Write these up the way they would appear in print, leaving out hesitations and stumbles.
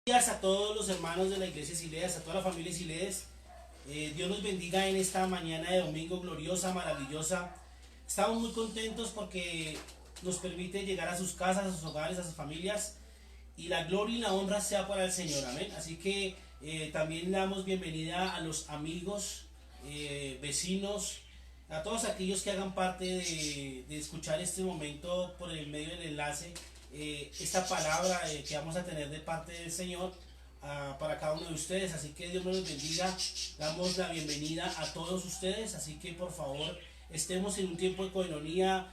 Días a todos los hermanos de la iglesia Sileas, a toda la familia Sileas. Dios los bendiga en esta mañana de domingo gloriosa, maravillosa. Estamos muy contentos porque nos permite llegar a sus casas, a sus hogares, a sus familias, y la gloria y la honra sea para el Señor, amén. Así que también le damos bienvenida a los amigos, vecinos, a todos aquellos que hagan parte de escuchar este momento por el medio del enlace, esta palabra que vamos a tener de parte del Señor para cada uno de ustedes. Así que Dios me los bendiga. Damos la bienvenida a todos ustedes, así que por favor estemos en un tiempo de coinonía.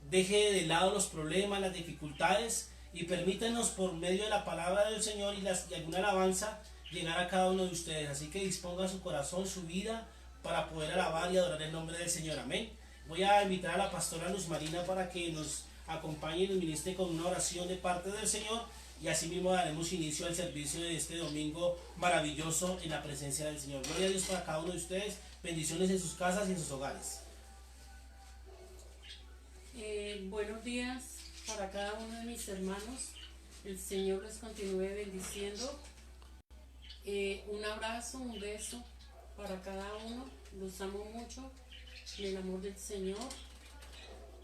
Deje de lado los problemas, las dificultades, y permítanos por medio de la palabra del Señor y alguna alabanza llegar a cada uno de ustedes. Así que disponga su corazón, su vida, para poder alabar y adorar el nombre del Señor, amén. Voy a invitar a la pastora Luz Marina para que nos acompañe y nos ministre con una oración de parte del Señor, y así mismo daremos inicio al servicio de este domingo maravilloso en la presencia del Señor. Gloria a Dios para cada uno de ustedes. Bendiciones en sus casas y en sus hogares. Buenos días para cada uno de mis hermanos. El Señor les continúe bendiciendo. Un abrazo, un beso para cada uno. Los amo mucho en el amor del Señor.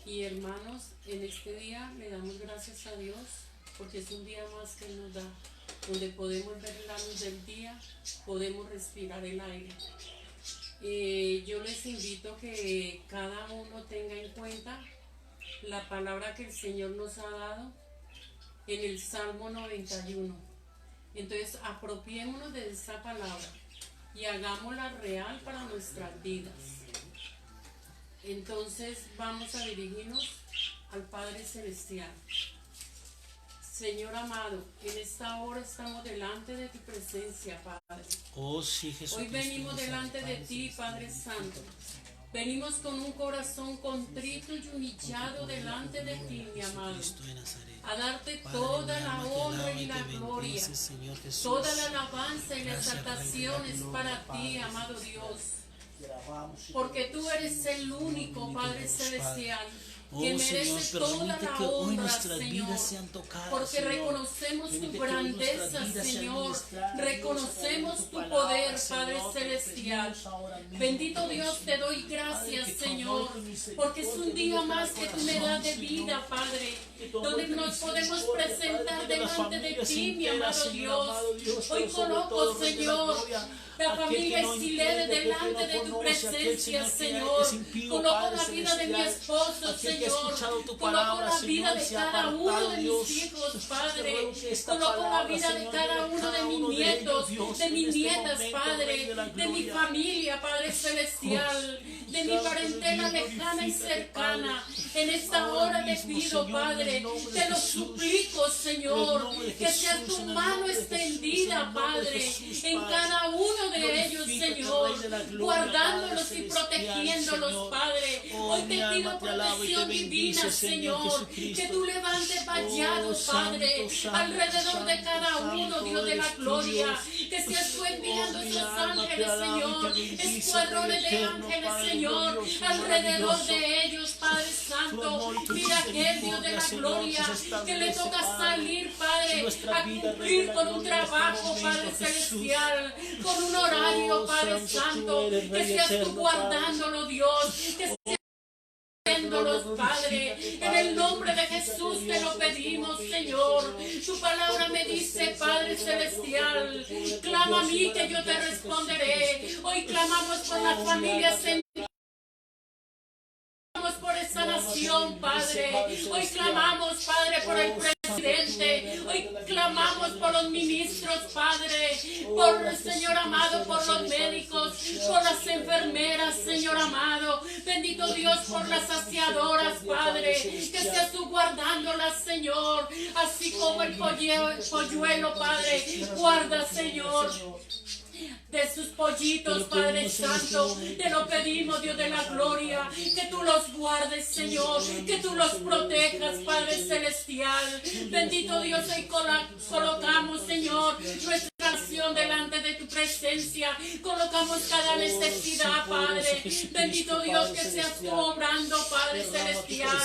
Y hermanos, en este día le damos gracias a Dios porque es un día más que nos da, donde podemos ver la luz del día, podemos respirar el aire. Yo les invito a que cada uno tenga en cuenta la palabra que el Señor nos ha dado en el Salmo 91. Entonces apropiémonos de esa palabra y hagámosla real para nuestras vidas. Entonces vamos a dirigirnos al Padre Celestial. Señor amado, en esta hora estamos delante de tu presencia, Padre. Oh, sí, Jesús. Hoy venimos delante de ti, Padre Santo. Venimos con un corazón contrito y humillado delante de ti, mi amado, a darte toda la honra y la gloria, toda la alabanza y la exaltación es para ti, amado Dios, porque tú eres el único Padre Celestial que merece toda la honra, Señor, porque reconocemos tu grandeza, Señor, reconocemos tu poder, Padre Celestial. Bendito Dios, te doy gracias, Señor, porque es un día más que tú me das de vida, Padre, donde nos podemos presentar delante de ti, mi amado Dios. Hoy coloco, Señor, la familia Sileas delante de tu presencia, Señor. Coloco la vida de mi esposo, Señor. Coloco la vida de cada uno de mis hijos, Padre. Coloco la vida de cada uno de mis nietos, de mis nietas, Padre. De mi familia, Padre Celestial. De mi parentela lejana y cercana. En esta hora te pido, Padre, te lo suplico, Señor, que sea tu mano extendida, Padre, en cada uno de ellos, Señor, guardándolos y protegiéndolos, Padre. Hoy te pido protección divina, Señor, que tú levantes vallados, Padre, alrededor de cada uno, Dios de la gloria, que seas tú enviando esos ángeles, Señor, escuadrones de ángeles, Señor, alrededor de ellos, Padre Santo. Mira aquel Dios de la gloria que le toca salir, Padre, a cumplir con un trabajo, Padre Celestial, con un horario, Padre Santo, que seas tú guardándolo, Dios, que seas Padre, en el nombre de Jesús te lo pedimos, Señor. Tu palabra me dice, Padre Celestial, clama a mí que yo te responderé. Hoy clamamos por las familias por esta nación, Padre. Hoy clamamos, Padre, por el presidente. Hoy clamamos por los ministros, Padre. Por, Señor amado, por los médicos, por las enfermeras, Señor amado. Bendito Dios, por las saciadoras, Padre. Que seas tú guardándolas, Señor. Así como el polluelo, Padre. Guarda, Señor, de sus pollitos, Padre Santo. Te lo pedimos, Dios de la gloria, que tú los guardes, Señor, que tú los protejas, Padre Celestial. Bendito Dios, hoy colocamos, Señor, nuestra nación delante de tu presencia. presencia. Colocamos cada necesidad, Padre. Bendito Dios, que seas tú obrando, Padre celestial.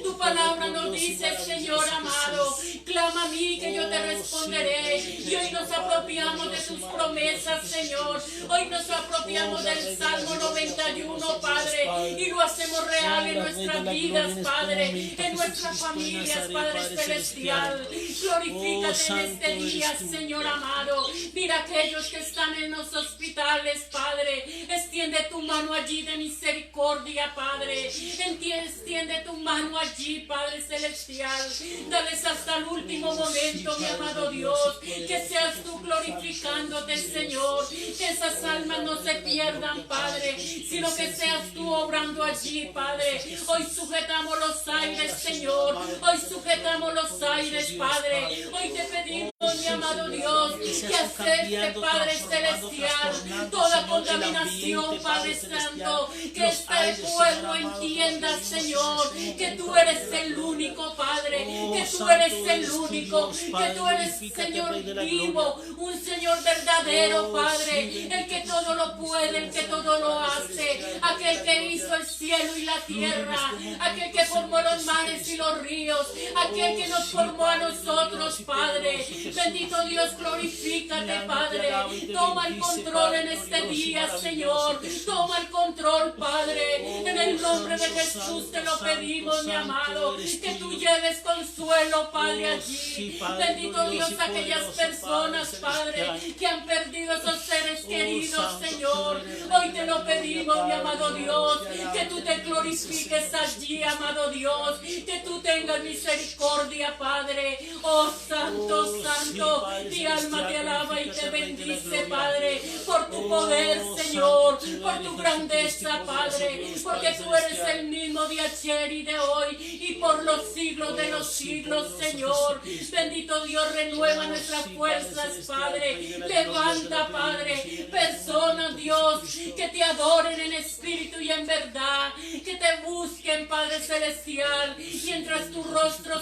Tu palabra nos dice, Señor amado, clama a mí que yo te responderé. Y hoy nos apropiamos de tus promesas, Señor. Hoy nos apropiamos del Salmo 91, Padre, y lo hacemos real en nuestras vidas, Padre, en nuestras familias, Padre celestial. Glorifícate en este día, Señor amado. Mira aquellos que están en los hospitales, Padre. Extiende tu mano allí de misericordia, Padre. Extiende tu mano allí, Padre celestial. Dales hasta el último momento, mi amado Dios. Que seas tú glorificándote, Señor. Que esas almas no se pierdan, Padre, sino que seas tú obrando allí, Padre. Hoy sujetamos los aires, Señor. Hoy sujetamos los aires, Padre. Hoy te pedimos, mi amado Dios, que acepte, Padre celestial, toda contaminación, Padre santo. Que este pueblo entienda, Señor, que tú eres el único, Padre. Que tú eres el único. Que tú eres, Señor, vivo. Un Señor verdadero, Padre. El que todo lo puede, el que todo lo hace. Aquel que hizo el cielo y la tierra. Aquel que formó los mares y los ríos. Aquel que nos formó a nosotros, Padre. Bendito Dios, glorifícate, Padre. Toma el control en este día, Señor. Toma el control, Padre. En el nombre de Jesús te lo pedimos, mi amado. Que tú lleves consuelo, Padre, allí. Bendito Dios, aquellas personas, Padre, que han perdido esos seres queridos, Señor. Hoy te lo pedimos, mi amado Dios. Que tú te glorifiques allí, amado Dios. Que tú tengas misericordia, Padre. Oh, Santo, Santo. Mi alma te alaba y te bendice, Padre, por tu poder, Señor, por tu grandeza, Padre, porque tú eres el mismo de ayer y de hoy y por los siglos de los siglos, Señor. Bendito Dios, renueva nuestras fuerzas, Padre. Levanta, Padre, personas, Dios, que te adoren en espíritu y en verdad, que te busquen, Padre celestial, mientras tu rostro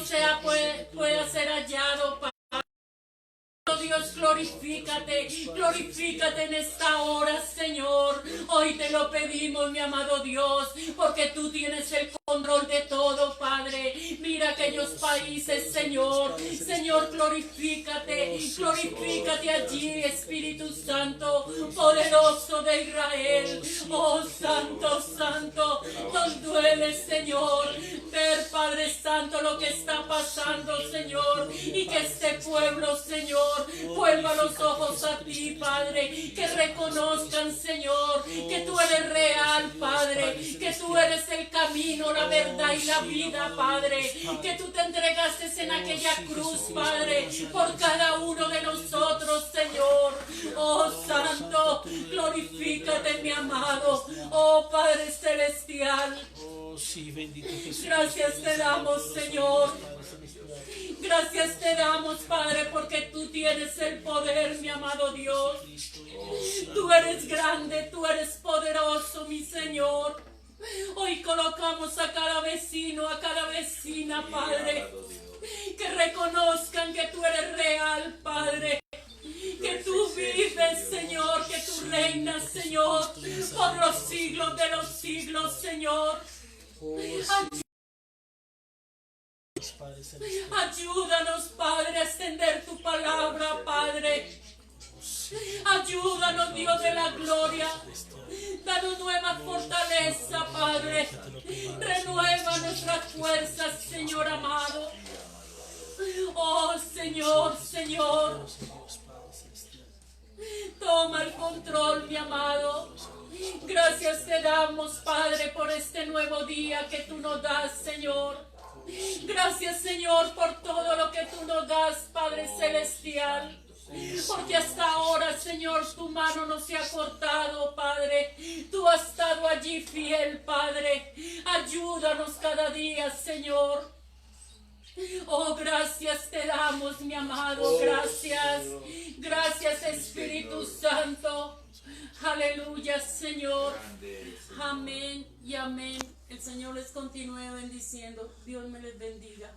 pueda ser hallado, Padre. Dios, glorifícate, glorifícate en esta hora, Señor. Hoy te lo pedimos, mi amado Dios, porque tú tienes el control de todo, Padre. Mira aquellos países, Señor. Señor, glorifícate, glorifícate allí, Espíritu Santo, poderoso de Israel. Oh, Santo, Santo, nos duele, Señor, ver, Padre Santo, lo que está pasando, Señor, y que este pueblo, Señor, vuelva los ojos a ti, Padre, que reconozcan, Señor, que tú eres real, Padre, que tú eres el camino, la verdad y la vida, Padre, que tú te entregaste en aquella cruz, Padre, por cada uno de nosotros, Señor. Oh, Santo, glorifícate, mi amado. Oh, Padre celestial. Sí, bendito Jesús. Gracias te damos, Señor. Gracias te damos, Padre, porque tú tienes el poder, mi amado Dios. Tú eres grande, tú eres poderoso, mi Señor. Hoy colocamos a cada vecino, a cada vecina, Padre, que reconozcan que tú eres real, Padre. Que tú vives, Señor, que tú reinas, Señor, por los siglos de los siglos, Señor. Ayúdanos, Padre, a extender tu palabra, Padre. Ayúdanos, Dios de la gloria. Danos nueva fortaleza, Padre. Renueva nuestras fuerzas, Señor amado. Oh, Señor, Señor. Toma el control, mi amado. Gracias te damos, Padre, por este nuevo día que tú nos das, Señor. Gracias, Señor, por todo lo que tú nos das, Padre celestial. Porque hasta ahora, Señor, tu mano no se ha cortado, Padre. Tú has estado allí fiel, Padre. Ayúdanos cada día, Señor. Oh, gracias te damos, mi amado. Gracias. Gracias, Espíritu Santo. Aleluya, Señor. Amén y amén. El Señor les continúe bendiciendo. Dios me les bendiga.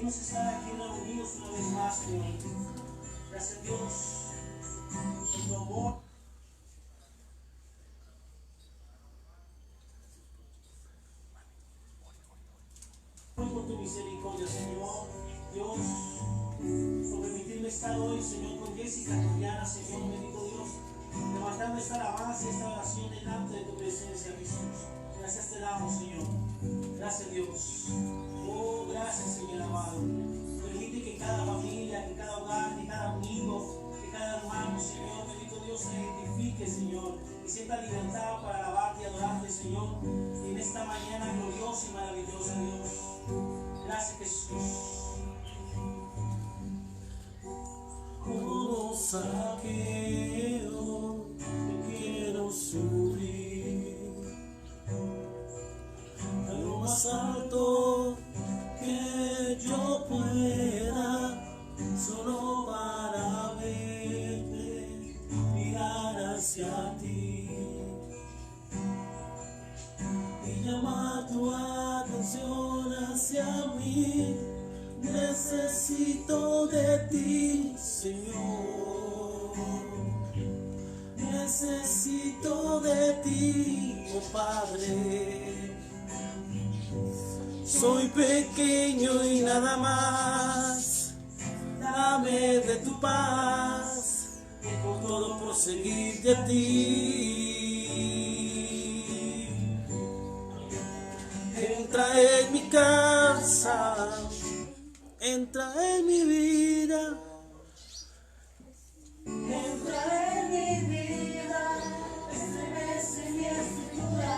permitirnos estar aquí reunidos una vez más, Señor. Gracias, Dios, por tu amor. Por tu misericordia, Señor. Dios, por permitirme estar hoy, Señor, con Jessica, con Diana, Señor, bendito Dios, levantando esta alabanza, esta oración delante de tu presencia, Jesús. Gracias te damos, Señor. Gracias, Dios. Oh, gracias, Señor amado. Permite que cada familia, que cada hogar, que cada amigo, que cada hermano, Señor, bendito Dios, se identifique, Señor, y sienta libertad para alabarte y adorarte, Señor, en esta mañana gloriosa y maravillosa, Dios. Gracias, Jesús. Como Zaqueo, te quiero subir a lo más alto que yo pueda, solo para verte, mirar hacia ti y llamar tu atención hacia mí. Necesito de ti, Señor. Necesito de ti, oh Padre. Soy pequeño y nada más. Dame de tu paz, por todo por seguir de ti. Entra en mi casa, entra en mi vida, entra en mi vida, estremece mi estructura,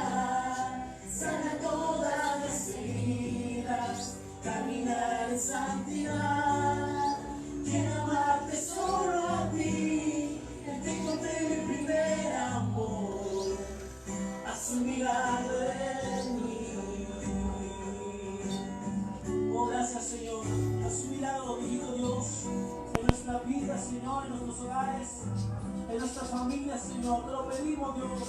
sana todas las heridas, caminar en santidad, quiero amarte solo a ti, te encontré mi primer amor, haz un milagro en mí. Oh, gracias, Señor. Haz un milagro, bendito Dios, en nuestra vida, Señor, en nuestros hogares, en nuestra familia, Señor. Te lo pedimos, Dios.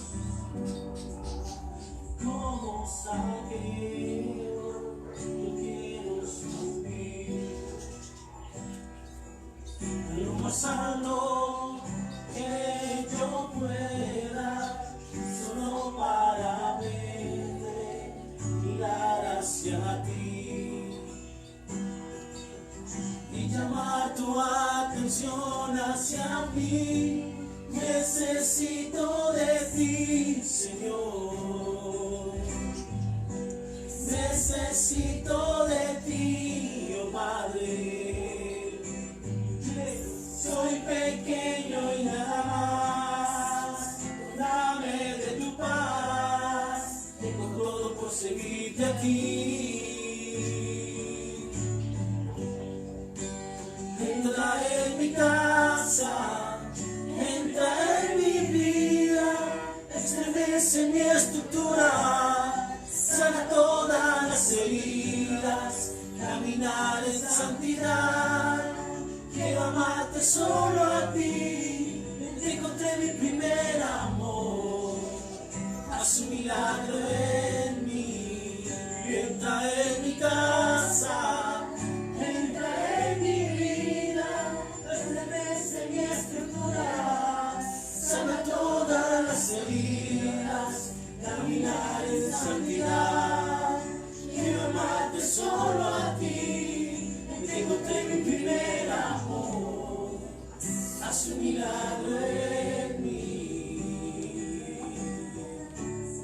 Como Zaqueo, yo quiero subir a lo más alto que yo pueda, solo para verte, mirar hacia ti y llamar tu atención hacia mí. Necesito de ti, Señor. Necesito de ti, oh Padre. Soy pequeño y nada más. Dame de tu paz. Tengo todo por seguirte aquí. Entra en mi casa, entra en mi vida, estremece mi estructura, sana todas las heridas, caminar en santidad, quiero amarte solo a ti, te encontré mi primer amor, haz un milagro en mí, entra en mi casa. Sana todas las heridas, caminar en santidad. Quiero amarte solo a ti, te encontré mi primer amor. Haz un milagro en mí.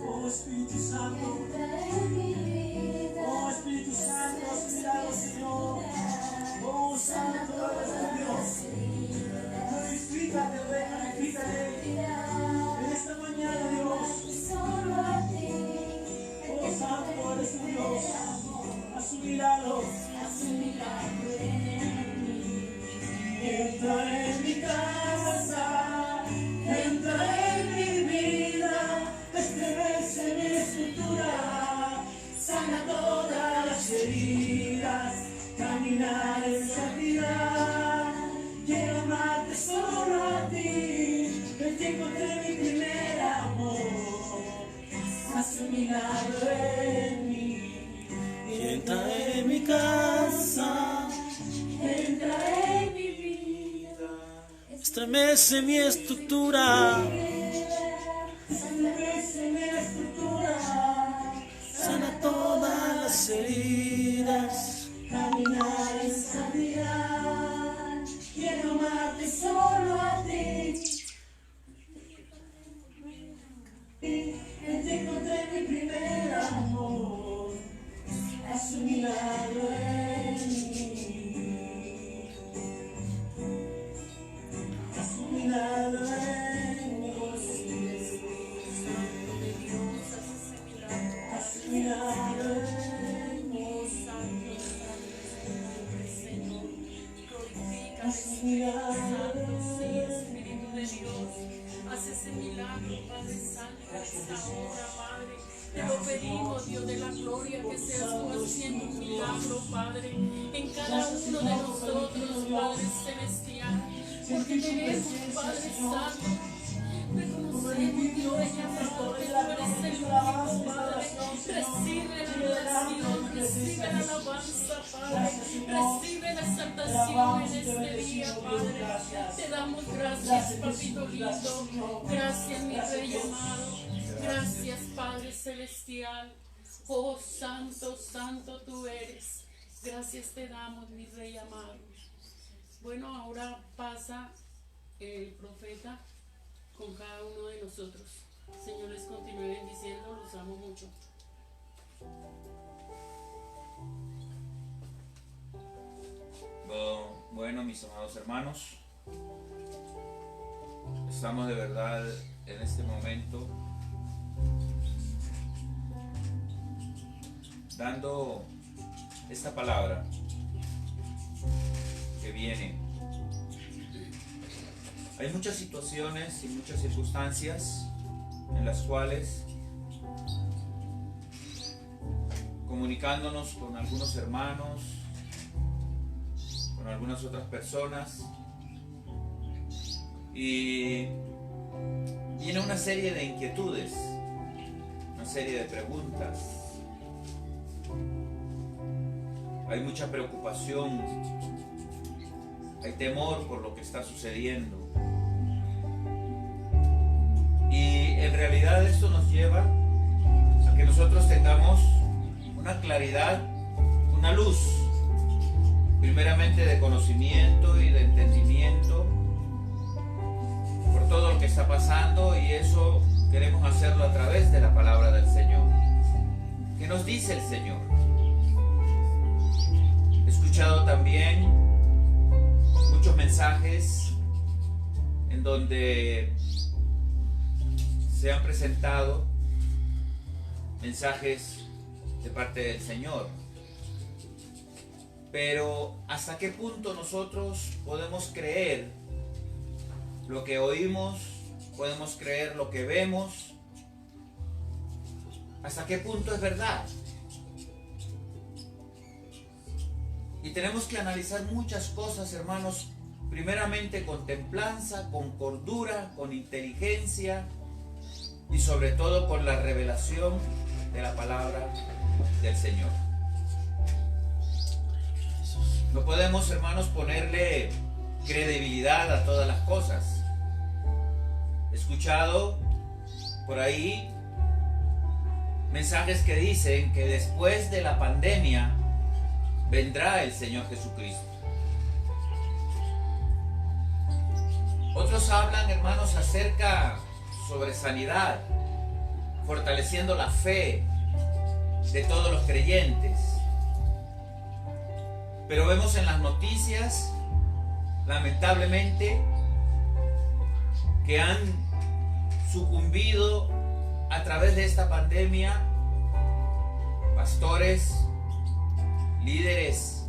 Oh Espíritu Santo, oh Espíritu Santo, haz un milagro, Señor. Oh Santo, eres Dios. Glorifícate, Rey, glorifícate. En esta mañana, Dios. Oh, Santo, eres tu Dios. Haz un milagro. Entra en mi casa, entra en mi vida, estremece mi estructura, sana todas las heridas, caminar en santidad. Quiero amarte solo a ti, te encontré mi primer amor, haz un milagro en mí. Entra en mi casa, estremece mi estructura, sana todas las heridas. Caminar en santidad, quiero amarte solo a ti. Te encontré mi primer amor, haz un milagro en mí. Haz un milagro en mí. Haz un milagro en mí. Haz un milagro en mí. Haz ese milagro, Padre Santo, a esta hora, Padre. Te lo pedimos, Dios de la gloria, que seas tú haciendo un milagro, Padre, en cada uno de nosotros, Padre Celestial. Porque queremos, Padre Santo, reconocemos, Dios de amor, que tú eres el único, Padre. Recibe la adoración, recibe la alabanza, Padre. Recibe la exaltación en este día, Padre. Te damos gracias, Papito lindo. Gracias, mi Rey amado. Gracias, Padre Celestial. Oh, santo, santo tú eres. Gracias te damos, mi Rey amado. Bueno, ahora pasa el profeta con cada uno de nosotros. Señor les continúe bendiciendo, los amo mucho. Bueno, mis amados hermanos, estamos de verdad en este momento dando esta palabra que viene. Hay muchas situaciones y muchas circunstancias en las cuales, comunicándonos con algunos hermanos, con algunas otras personas, y viene una serie de inquietudes, una serie de preguntas. Hay mucha preocupación, hay temor por lo que está sucediendo. Y en realidad esto nos lleva a que nosotros tengamos una claridad, una luz, primeramente de conocimiento y de entendimiento por todo lo que está pasando, y eso queremos hacerlo a través de la palabra del Señor. ¿Qué nos dice el Señor? He escuchado también muchos mensajes en donde se han presentado mensajes de parte del Señor. Pero ¿hasta qué punto nosotros podemos creer lo que oímos? ¿Podemos creer lo que vemos? ¿Hasta qué punto es verdad? Y tenemos que analizar muchas cosas, hermanos, primeramente con templanza, con cordura, con inteligencia y sobre todo con la revelación de la palabra del Señor. No podemos, hermanos, ponerle credibilidad a todas las cosas. He escuchado por ahí mensajes que dicen que después de la pandemia vendrá el Señor Jesucristo. Otros hablan, hermanos, acerca sobre sanidad, fortaleciendo la fe de todos los creyentes. Pero vemos en las noticias, lamentablemente, que han sucumbido a través de esta pandemia pastores, líderes,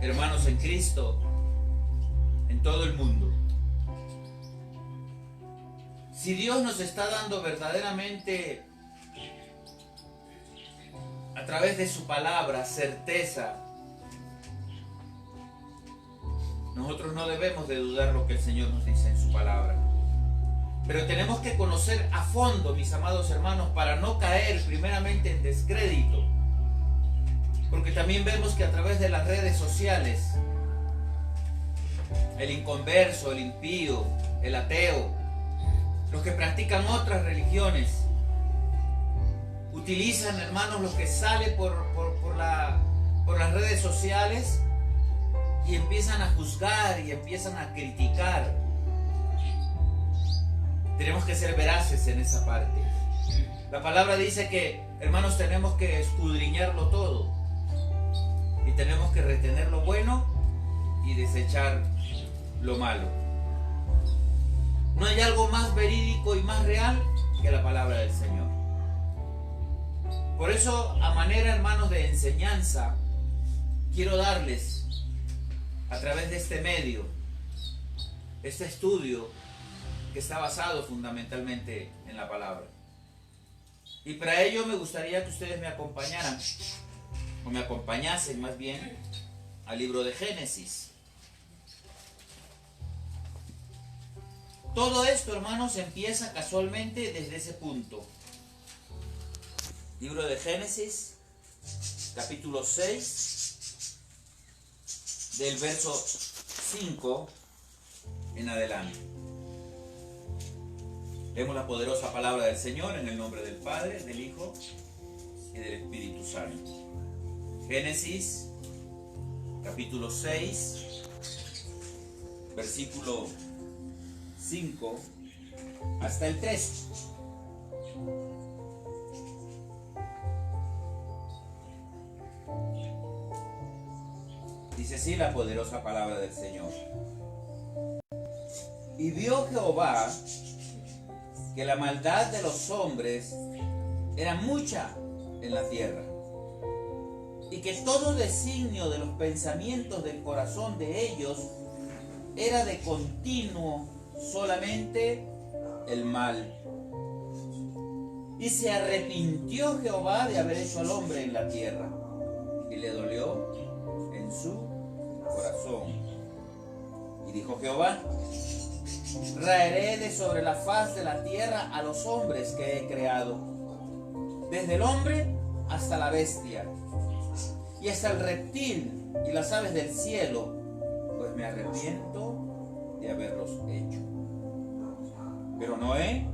hermanos en Cristo, en todo el mundo. Si Dios nos está dando verdaderamente a través de su palabra certeza, nosotros no debemos de dudar lo que el Señor nos dice en su palabra. Pero tenemos que conocer a fondo, mis amados hermanos, para no caer primeramente en descrédito. Porque también vemos que a través de las redes sociales el inconverso, el impío, el ateo, los que practican otras religiones, utilizan, hermanos, lo que sale por las redes sociales y empiezan a juzgar y empiezan a criticar. Tenemos que ser veraces en esa parte. La palabra dice que, hermanos, tenemos que escudriñarlo todo y tenemos que retener lo bueno y desechar lo malo. No hay algo más verídico y más real que la palabra del Señor. Por eso, a manera, hermanos, de enseñanza, quiero darles, a través de este medio, este estudio que está basado fundamentalmente en la palabra. Y para ello me gustaría que ustedes me acompañaran, o me acompañasen más bien, al libro de Génesis. Todo esto, hermanos, empieza casualmente desde ese punto. Libro de Génesis, capítulo 6, del verso 5 en adelante. Leemos la poderosa palabra del Señor en el nombre del Padre, del Hijo y del Espíritu Santo. Génesis, capítulo 6, versículo 5 hasta el 3. Dice así la poderosa palabra del Señor. Y vio Jehová que la maldad de los hombres era mucha en la tierra, y que todo designio de los pensamientos del corazón de ellos era de continuo solamente el mal. Y se arrepintió Jehová de haber hecho al hombre en la tierra, y le dolió en su corazón. Y dijo Jehová: raeré de sobre la faz de la tierra a los hombres que he creado, desde el hombre hasta la bestia, y hasta el reptil y las aves del cielo, pues me arrepiento de haberlos hecho. Pero Noé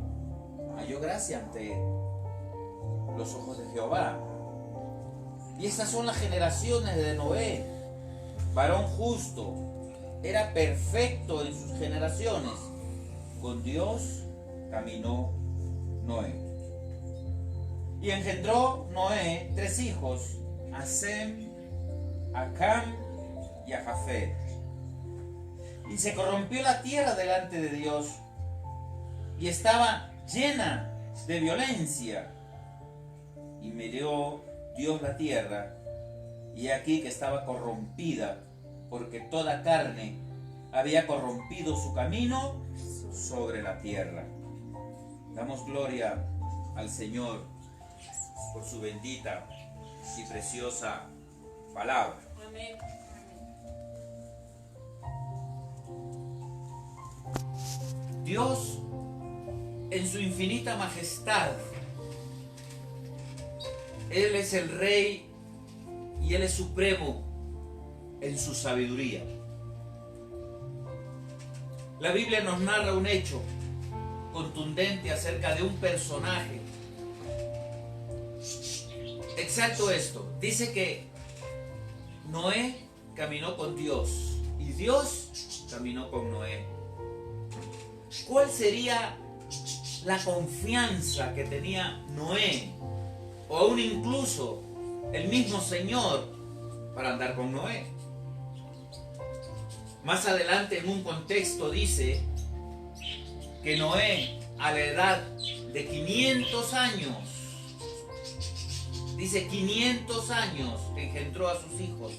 halló gracia ante los ojos de Jehová. Y estas son las generaciones de Noé, varón justo, era perfecto en sus generaciones. Con Dios caminó Noé. Y engendró Noé 3 hijos, a Sem, a Cam y a Jafet. Y se corrompió la tierra delante de Dios, y estaba llena de violencia. Y miró Dios la tierra, y aquí que estaba corrompida, porque toda carne había corrompido su camino sobre la tierra. Damos gloria al Señor por su bendita y preciosa palabra. Amén. Dios, en su infinita majestad, Él es el Rey y Él es supremo en su sabiduría. La Biblia nos narra un hecho contundente acerca de un personaje. Exacto esto. Dice que Noé caminó con Dios y Dios caminó con Noé. ¿Cuál sería la confianza que tenía Noé, o aún incluso el mismo Señor, para andar con Noé? Más adelante, en un contexto, dice que Noé, a la edad de 500 años, dice 500 años, engendró a sus hijos.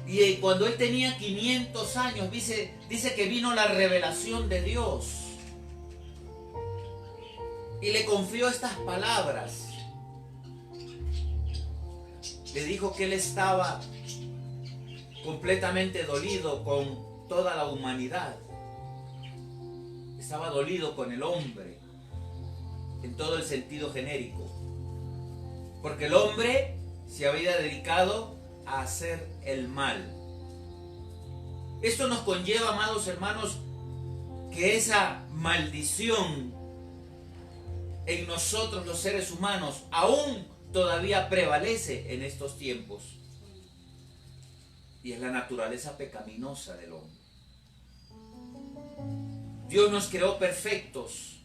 Y cuando él tenía 500 años, dice que vino la revelación de Dios y le confió estas palabras. Le dijo que él estaba completamente dolido con toda la humanidad. Estaba dolido con el hombre en todo el sentido genérico, porque el hombre se había dedicado a hacer el mal. Esto nos conlleva, amados hermanos, que esa maldición en nosotros los seres humanos aún todavía prevalece en estos tiempos. Y es la naturaleza pecaminosa del hombre. Dios nos creó perfectos,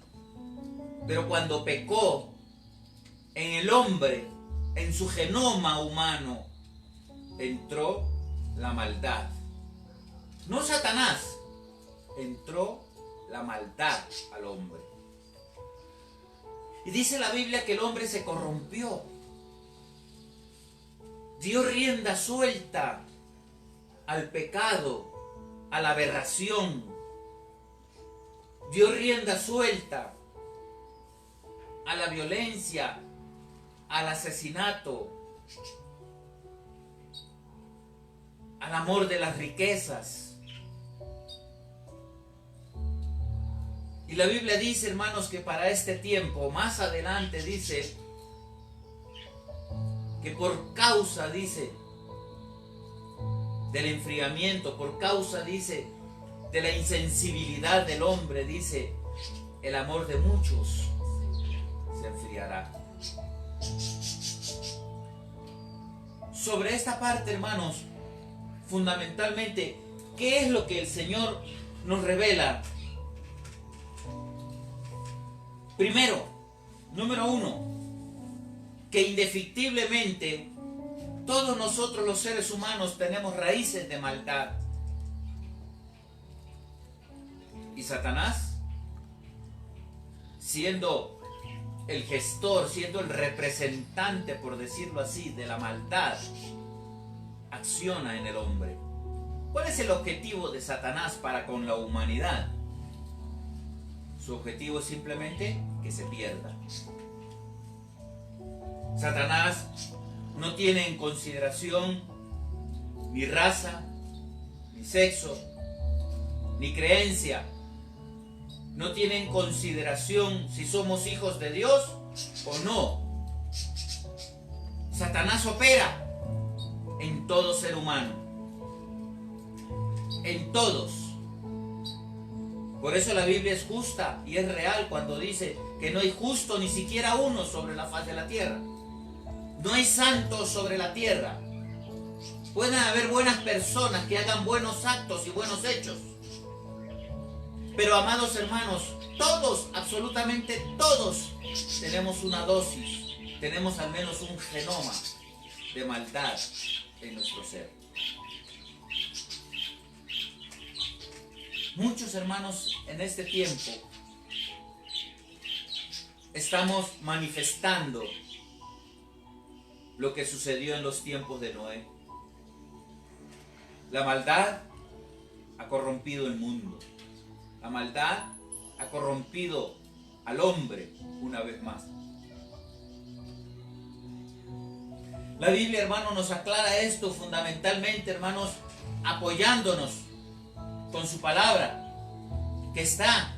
pero cuando pecó en el hombre, en su genoma humano, entró la maldad. No Satanás, entró la maldad al hombre. Y dice la Biblia que el hombre se corrompió. Dio rienda suelta al pecado, a la aberración. Dio rienda suelta a la violencia, al asesinato, al amor de las riquezas. Y la Biblia dice, hermanos, que para este tiempo, más adelante dice, que por causa, dice, del enfriamiento, por causa, dice, de la insensibilidad del hombre, dice, el amor de muchos se enfriará. Sobre esta parte, hermanos, fundamentalmente, ¿qué es lo que el Señor nos revela? Primero, número uno, que indefectiblemente todos nosotros los seres humanos tenemos raíces de maldad. Y Satanás, siendo el gestor, siendo el representante, por decirlo así, de la maldad, acciona en el hombre. ¿Cuál es el objetivo de Satanás para con la humanidad? Su objetivo es simplemente que se pierda. Satanás no tiene en consideración ni raza, ni sexo, ni creencia. No tiene en consideración si somos hijos de Dios o no. Satanás opera en todo ser humano, en todos. Por eso la Biblia es justa y es real cuando dice que no hay justo ni siquiera uno sobre la faz de la tierra. No hay santos sobre la tierra. Pueden haber buenas personas que hagan buenos actos y buenos hechos. Pero, amados hermanos, todos, absolutamente todos, tenemos una dosis, tenemos al menos un genoma de maldad en nuestro ser. Muchos hermanos en este tiempo estamos manifestando lo que sucedió en los tiempos de Noé. La maldad ha corrompido el mundo. La maldad ha corrompido al hombre una vez más. La Biblia, hermanos, nos aclara esto fundamentalmente, hermanos, apoyándonos con su palabra, que está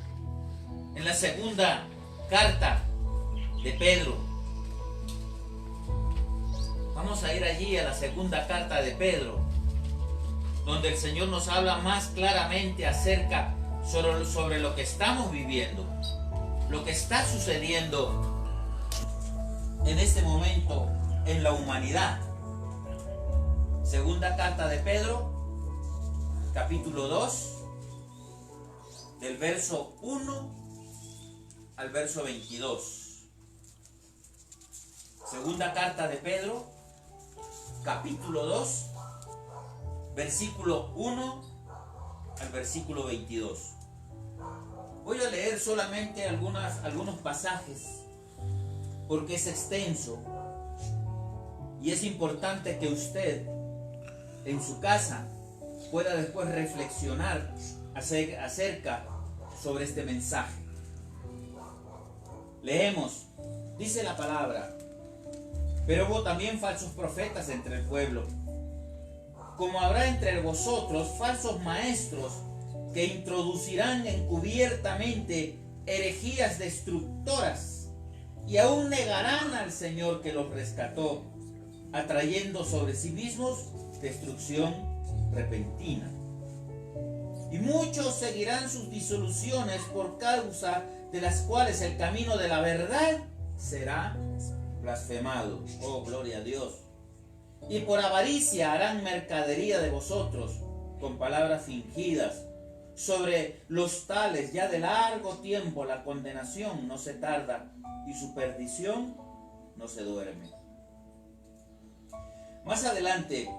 en la segunda carta de Pedro. Vamos a ir allí a la segunda carta de Pedro, donde el Señor nos habla más claramente acerca sobre lo que estamos viviendo, lo que está sucediendo en este momento en la humanidad. Segunda carta de Pedro, capítulo 2, del verso 1 al verso 22. Segunda carta de Pedro, capítulo 2, versículo 1 al versículo 22. Voy a leer solamente algunos pasajes porque es extenso y es importante que usted en su casa pueda después reflexionar acerca sobre este mensaje. Leemos, dice la palabra: pero hubo también falsos profetas entre el pueblo, como habrá entre vosotros falsos maestros que introducirán encubiertamente herejías destructoras y aún negarán al Señor que los rescató, atrayendo sobre sí mismos destrucción repentina. y muchos seguirán sus disoluciones, por causa de las cuales el camino de la verdad será blasfemado. Oh, gloria a Dios. Y por avaricia harán mercadería de vosotros con palabras fingidas. Sobre los tales ya de largo tiempo la condenación no se tarda y su perdición no se duerme. Más adelante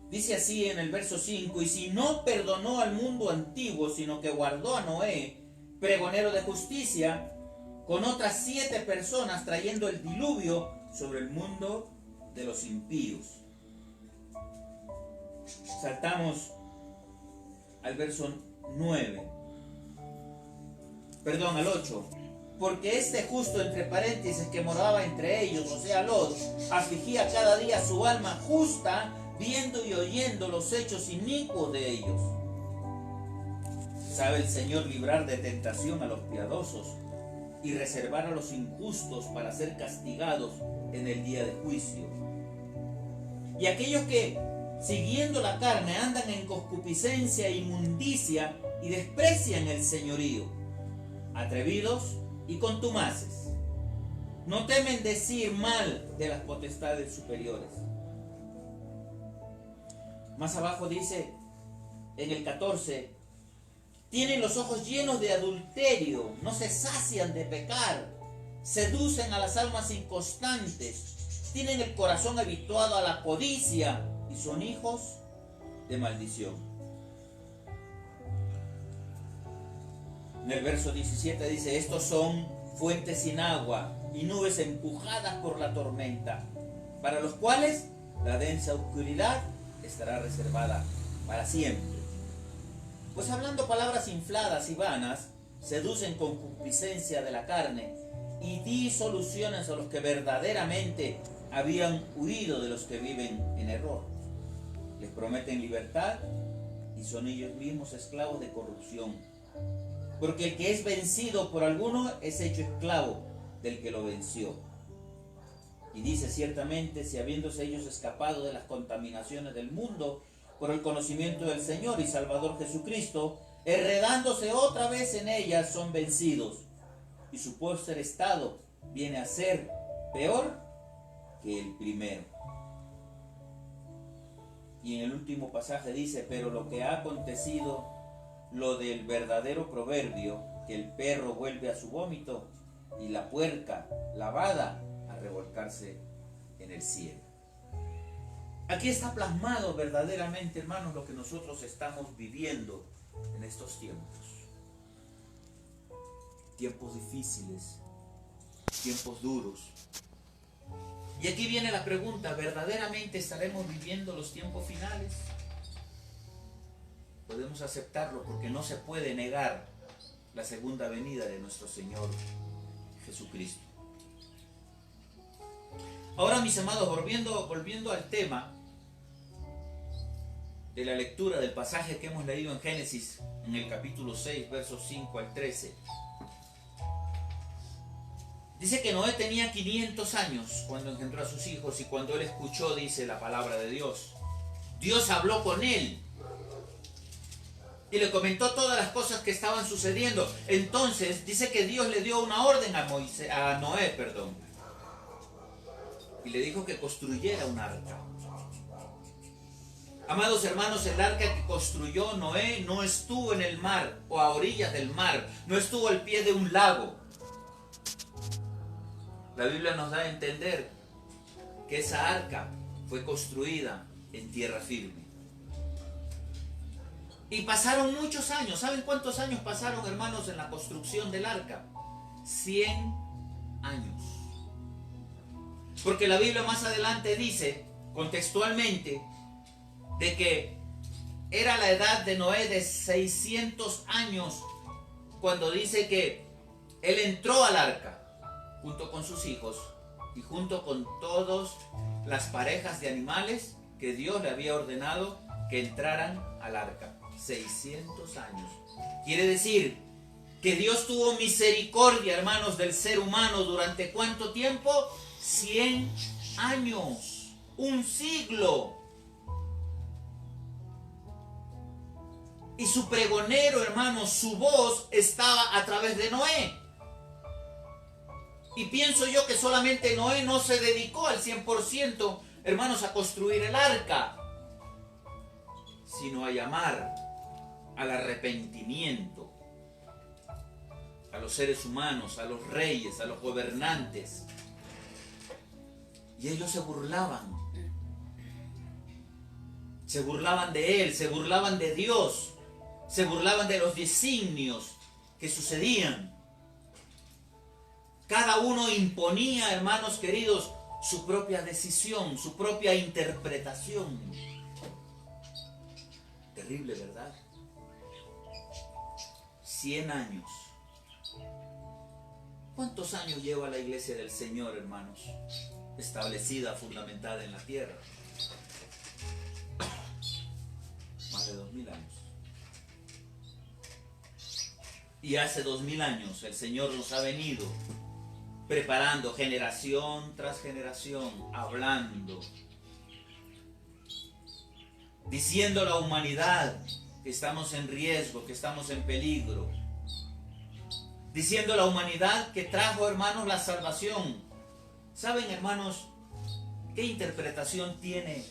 dice así en el verso 5: y si no perdonó al mundo antiguo, sino que guardó a Noé, pregonero de justicia, con otras 7 personas, trayendo el diluvio sobre el mundo de los impíos. Saltamos al verso 9. Perdón, al 8. Porque este justo, entre paréntesis, que moraba entre ellos, o sea, Lot, afligía cada día su alma justa, viendo y oyendo los hechos inicuos de ellos. Sabe el Señor librar de tentación a los piadosos y reservar a los injustos para ser castigados en el día de juicio. Y aquellos que, siguiendo la carne, andan en concupiscencia e inmundicia y desprecian el señorío, atrevidos y contumaces, no temen decir mal de las potestades superiores. Más abajo dice, en el 14, tienen los ojos llenos de adulterio, no se sacian de pecar, seducen a las almas inconstantes, tienen el corazón habituado a la codicia y son hijos de maldición. En el verso 17 dice, estos son fuentes sin agua y nubes empujadas por la tormenta, para los cuales la densa oscuridad estará reservada para siempre. Pues hablando palabras infladas y vanas, seducen con concupiscencia de la carne y disoluciones a los que verdaderamente habían huido de los que viven en error. Les prometen libertad y son ellos mismos esclavos de corrupción. Porque el que es vencido por alguno es hecho esclavo del que lo venció. Y dice, ciertamente, si habiéndose ellos escapado de las contaminaciones del mundo por el conocimiento del Señor y Salvador Jesucristo, enredándose otra vez en ellas, son vencidos. Y su póster estado viene a ser peor que el primero. Y en el último pasaje dice, pero lo que ha acontecido, lo del verdadero proverbio, que el perro vuelve a su vómito y la puerca lavada a revolcarse en el cielo. Aquí está plasmado verdaderamente, hermanos, lo que nosotros estamos viviendo en estos tiempos. Tiempos difíciles, tiempos duros. Y aquí viene la pregunta, ¿verdaderamente estaremos viviendo los tiempos finales? Podemos aceptarlo porque no se puede negar la segunda venida de nuestro Señor Jesucristo. Ahora, mis amados, volviendo al tema de la lectura del pasaje que hemos leído en Génesis, en el capítulo 6, versos 5 al 13. Dice que Noé tenía 500 años cuando engendró a sus hijos y cuando él escuchó, dice la palabra de Dios, Dios habló con él y le comentó todas las cosas que estaban sucediendo. Entonces dice que Dios le dio una orden a Noé, y le dijo que construyera un arca. Amados hermanos, el arca que construyó Noé no estuvo en el mar o a orillas del mar, no estuvo al pie de un lago. La Biblia nos da a entender que esa arca fue construida en tierra firme. Y pasaron muchos años. ¿Saben cuántos años pasaron, hermanos, en la construcción del arca? 100 años. Porque la Biblia más adelante dice, contextualmente, de que era la edad de Noé de 600 años cuando dice que él entró al arca junto con sus hijos y junto con todas las parejas de animales que Dios le había ordenado que entraran al arca. 600 años. Quiere decir que Dios tuvo misericordia, hermanos, del ser humano durante ¿cuánto tiempo? 100 años. Un siglo. Y su pregonero, hermanos, su voz estaba a través de Noé. Y pienso yo que solamente Noé no se dedicó al 100%, hermanos, a construir el arca, sino a llamar al arrepentimiento a los seres humanos, a los reyes, a los gobernantes. Y ellos se burlaban de él, se burlaban de Dios, se burlaban de los designios que sucedían. Cada uno imponía, hermanos queridos, su propia decisión, su propia interpretación. Terrible, ¿verdad? 100 años. ¿Cuántos años lleva la iglesia del Señor, hermanos? Establecida, fundamentada en la tierra. Más de 2000 años. Y hace 2000 años el Señor nos ha venido preparando generación tras generación, hablando, diciendo a la humanidad que estamos en riesgo, que estamos en peligro, diciendo a la humanidad que trajo, hermanos, la salvación. ¿Saben, hermanos, qué interpretación tiene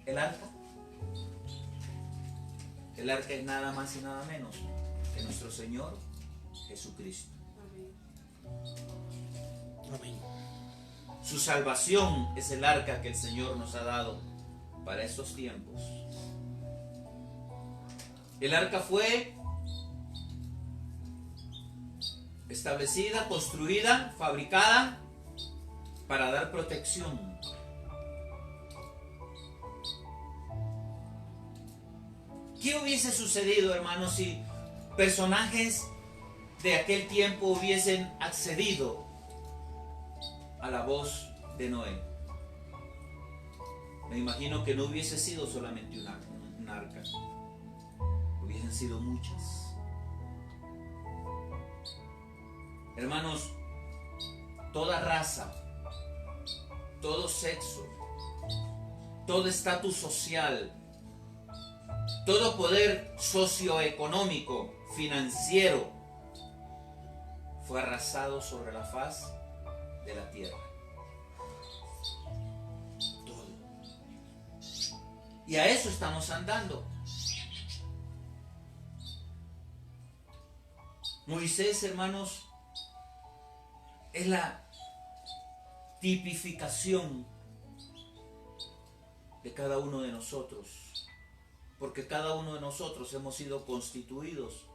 el arca? El arca es nada más y nada menos que nuestro Señor Jesucristo. Amén. Su salvación es el arca que el Señor nos ha dado para estos tiempos. El arca fue establecida, construida, fabricada para dar protección. ¿Qué hubiese sucedido, hermanos, si personajes de aquel tiempo hubiesen accedido a la voz de Noé? Me imagino que no hubiese sido solamente un arca, hubiesen sido muchas. Hermanos, toda raza, todo sexo, todo estatus social, todo poder socioeconómico, financiero, fue arrasado sobre la faz de la tierra. Todo. Y a eso estamos andando. Moisés, hermanos, es la tipificación de cada uno de nosotros, porque cada uno de nosotros hemos sido constituidos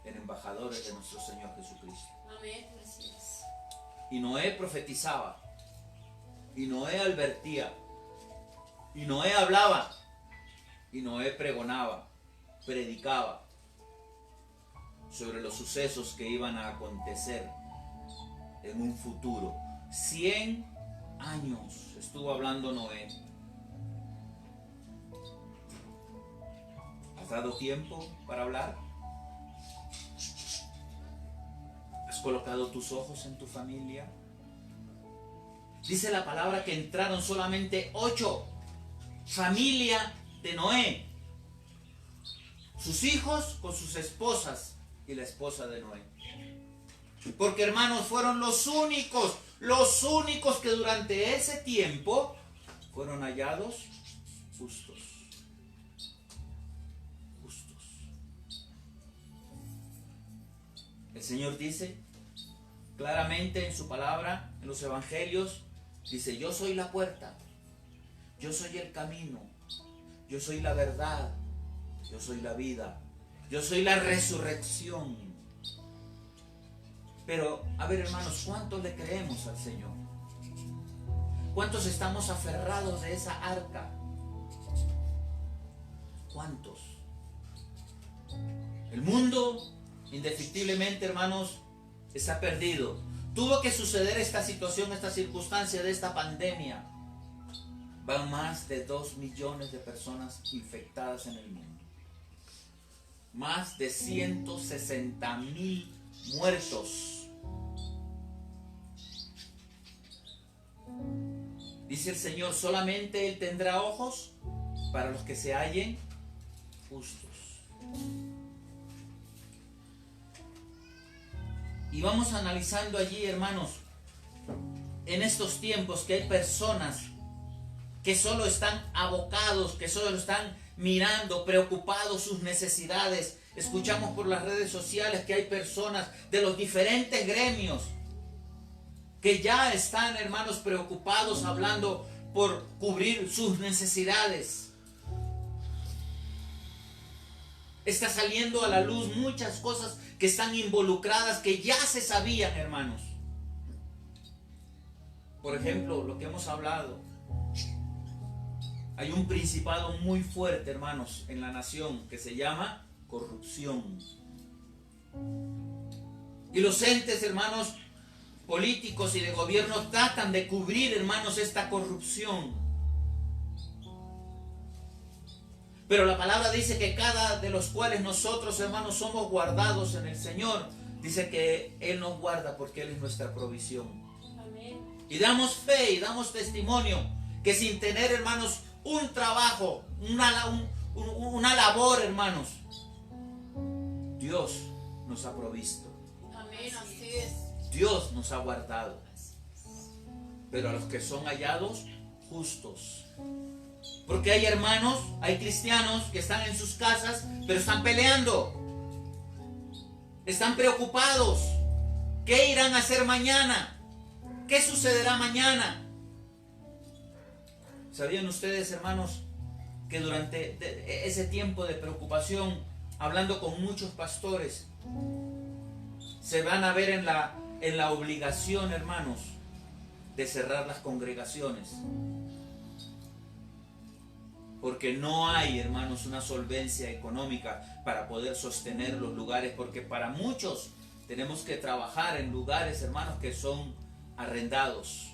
en embajadores de nuestro Señor Jesucristo. Amén, gracias. Y Noé profetizaba, y Noé advertía, y Noé hablaba, y Noé pregonaba, predicaba sobre los sucesos que iban a acontecer en un futuro. 100 años estuvo hablando Noé. ¿Has dado tiempo para hablar? ¿Has colocado tus ojos en tu familia? Dice la palabra que entraron solamente 8, familia de Noé, sus hijos con sus esposas y la esposa de Noé. Porque, hermanos, fueron los únicos que durante ese tiempo fueron hallados justos. El Señor dice claramente en su palabra, en los evangelios, dice: yo soy la puerta, yo soy el camino, yo soy la verdad, yo soy la vida, yo soy la resurrección. Pero, a ver, hermanos, ¿cuántos le creemos al Señor? ¿Cuántos estamos aferrados de esa arca? ¿Cuántos? El mundo, indefectiblemente, hermanos, está perdido. Tuvo que suceder esta situación, esta circunstancia de esta pandemia. Van más de 2 millones de personas infectadas en el mundo. Más de 160,000 muertos. Dice el Señor: solamente Él tendrá ojos para los que se hallen justos. Y vamos analizando allí, hermanos, en estos tiempos que hay personas que solo están abocados, que solo están mirando, preocupados sus necesidades. Escuchamos por las redes sociales que hay personas de los diferentes gremios que ya están, hermanos, preocupados, hablando por cubrir sus necesidades. Está saliendo a la luz muchas cosas que están involucradas, que ya se sabían, hermanos. Por ejemplo, lo que hemos hablado. Hay un principado muy fuerte, hermanos, en la nación que se llama corrupción. Y los entes, hermanos, políticos y de gobierno tratan de cubrir, hermanos, esta corrupción. Pero la palabra dice que cada de los cuales nosotros, hermanos, somos guardados en el Señor. Dice que Él nos guarda porque Él es nuestra provisión. Amén. Y damos fe y damos testimonio que sin tener, hermanos, un trabajo, una labor, hermanos, Dios nos ha provisto. Amén, así es. Dios nos ha guardado. Pero a los que son hallados justos. Porque hay hermanos, hay cristianos que están en sus casas, pero están peleando. Están preocupados. ¿Qué irán a hacer mañana? ¿Qué sucederá mañana? ¿Sabían ustedes, hermanos, que durante ese tiempo de preocupación, hablando con muchos pastores, se van a ver en la obligación, hermanos, de cerrar las congregaciones? Porque no hay, hermanos, una solvencia económica para poder sostener los lugares, porque para muchos tenemos que trabajar en lugares, hermanos, que son arrendados,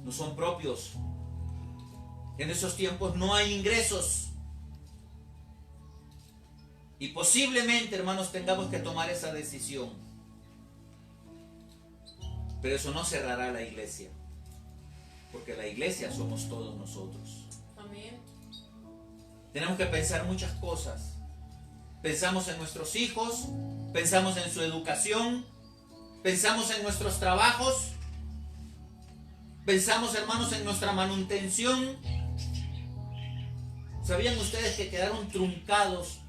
no son propios. En esos tiempos no hay ingresos. Y posiblemente, hermanos, tengamos que tomar esa decisión. Pero eso no cerrará la iglesia. Porque la iglesia somos todos nosotros. Amén. Tenemos que pensar muchas cosas. Pensamos en nuestros hijos, pensamos en su educación, pensamos en nuestros trabajos, pensamos, hermanos, en nuestra manutención. ¿Sabían ustedes que quedaron truncados,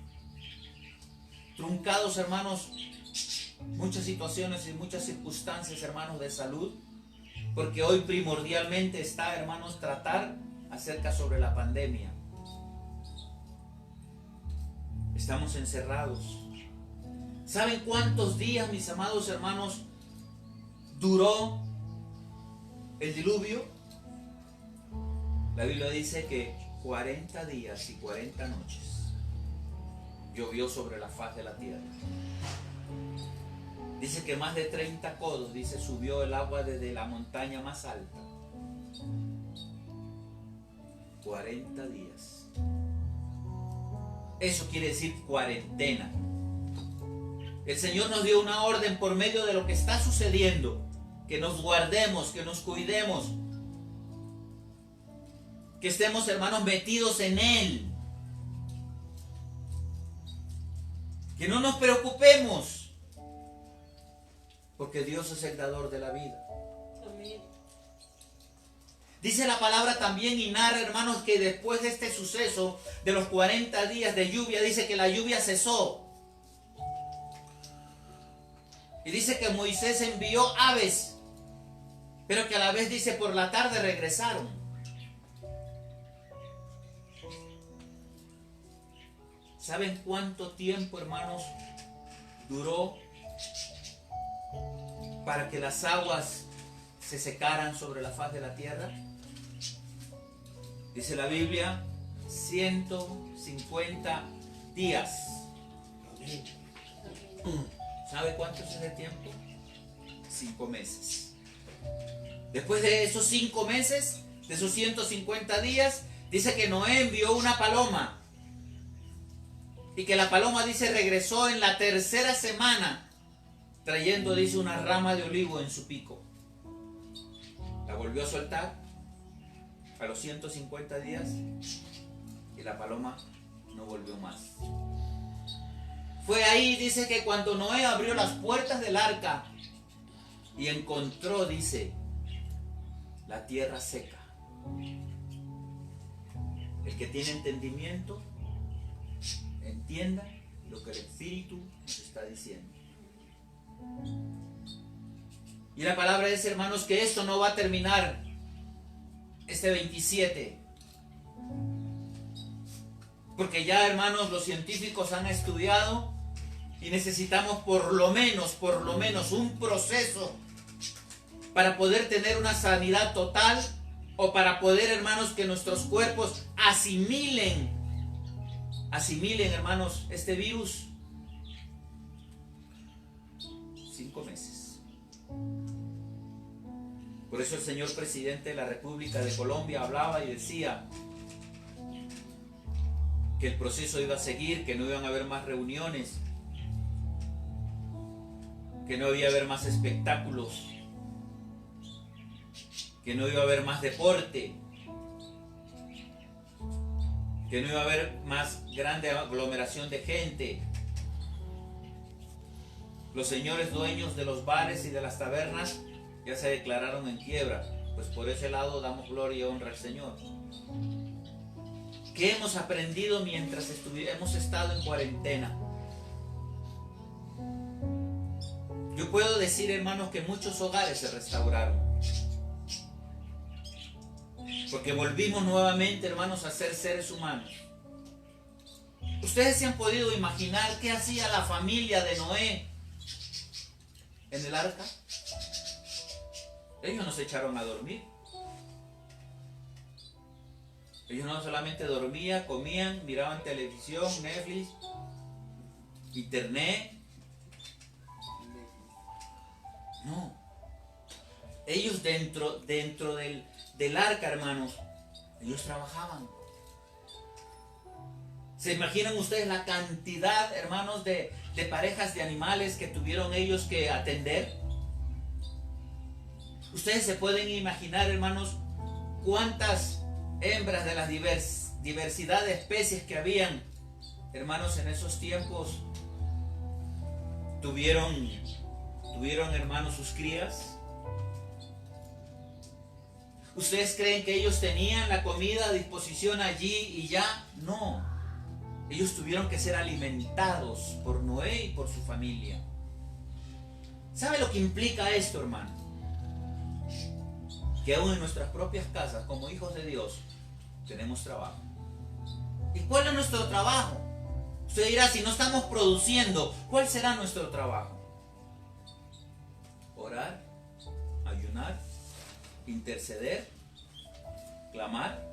hermanos, muchas situaciones y muchas circunstancias, hermanos, de salud? Porque hoy primordialmente está, hermanos, tratar acerca sobre la pandemia. Estamos encerrados. ¿Saben cuántos días, mis amados hermanos, duró el diluvio? La Biblia dice que 40 días y 40 noches llovió sobre la faz de la tierra. Dice que más de 30 codos, dice, subió el agua desde la montaña más alta. 40 días. Eso quiere decir cuarentena. El Señor nos dio una orden por medio de lo que está sucediendo, que nos guardemos, que nos cuidemos, que estemos, hermanos, metidos en Él, que no nos preocupemos, porque Dios es el dador de la vida. Amén. Dice la palabra también y narra, hermanos, que después de este suceso de los 40 días de lluvia, dice que la lluvia cesó. Y dice que Moisés envió aves, pero que a la vez, dice, por la tarde regresaron. ¿Saben cuánto tiempo, hermanos, duró para que las aguas se secaran sobre la faz de la tierra? Dice la Biblia, 150 días. ¿Sabe cuánto es ese tiempo? 5 meses. Después de esos 5 meses, de esos 150 días, dice que Noé envió una paloma. Y que la paloma, dice, regresó en la tercera semana, trayendo, dice, una rama de olivo en su pico. La volvió a soltar a los 150 días y la paloma no volvió más. Fue ahí, dice, que cuando Noé abrió las puertas del arca, y encontró, dice, la tierra seca. El que tiene entendimiento, entienda lo que el Espíritu nos está diciendo. Y la palabra dice, hermanos, que esto no va a terminar este 27. Porque ya, hermanos, los científicos han estudiado y necesitamos por lo menos un proceso para poder tener una sanidad total, o para poder, hermanos, que nuestros cuerpos asimilen, hermanos, este virus. 5 meses. Por eso el señor presidente de la República de Colombia hablaba y decía que el proceso iba a seguir, que no iban a haber más reuniones, que no iba a haber más espectáculos, que no iba a haber más deporte, que no iba a haber más grande aglomeración de gente. Los señores dueños de los bares y de las tabernas ya se declararon en quiebra. Pues por ese lado damos gloria y honra al Señor. ¿Qué hemos aprendido mientras hemos estado en cuarentena? Yo puedo decir, hermanos, que muchos hogares se restauraron. Porque volvimos nuevamente, hermanos, a ser seres humanos. ¿Ustedes se han podido imaginar qué hacía la familia de Noé en el arca? Ellos no se echaron a dormir. Ellos no solamente dormían, comían, miraban televisión, Netflix, internet. No. Ellos dentro del arca, hermanos, ellos trabajaban. ¿Se imaginan ustedes la cantidad, hermanos, de parejas de animales que tuvieron ellos que atender? Ustedes se pueden imaginar, hermanos, cuántas hembras de la diversidad de especies que habían, hermanos, en esos tiempos tuvieron, hermanos, sus crías. ¿Ustedes creen que ellos tenían la comida a disposición allí y ya? No. Ellos tuvieron que ser alimentados por Noé y por su familia. ¿Sabe lo que implica esto, hermano? Que aún en nuestras propias casas, como hijos de Dios, tenemos trabajo. ¿Y cuál es nuestro trabajo? Usted dirá, si no estamos produciendo, ¿cuál será nuestro trabajo? Orar, ayunar, interceder, clamar,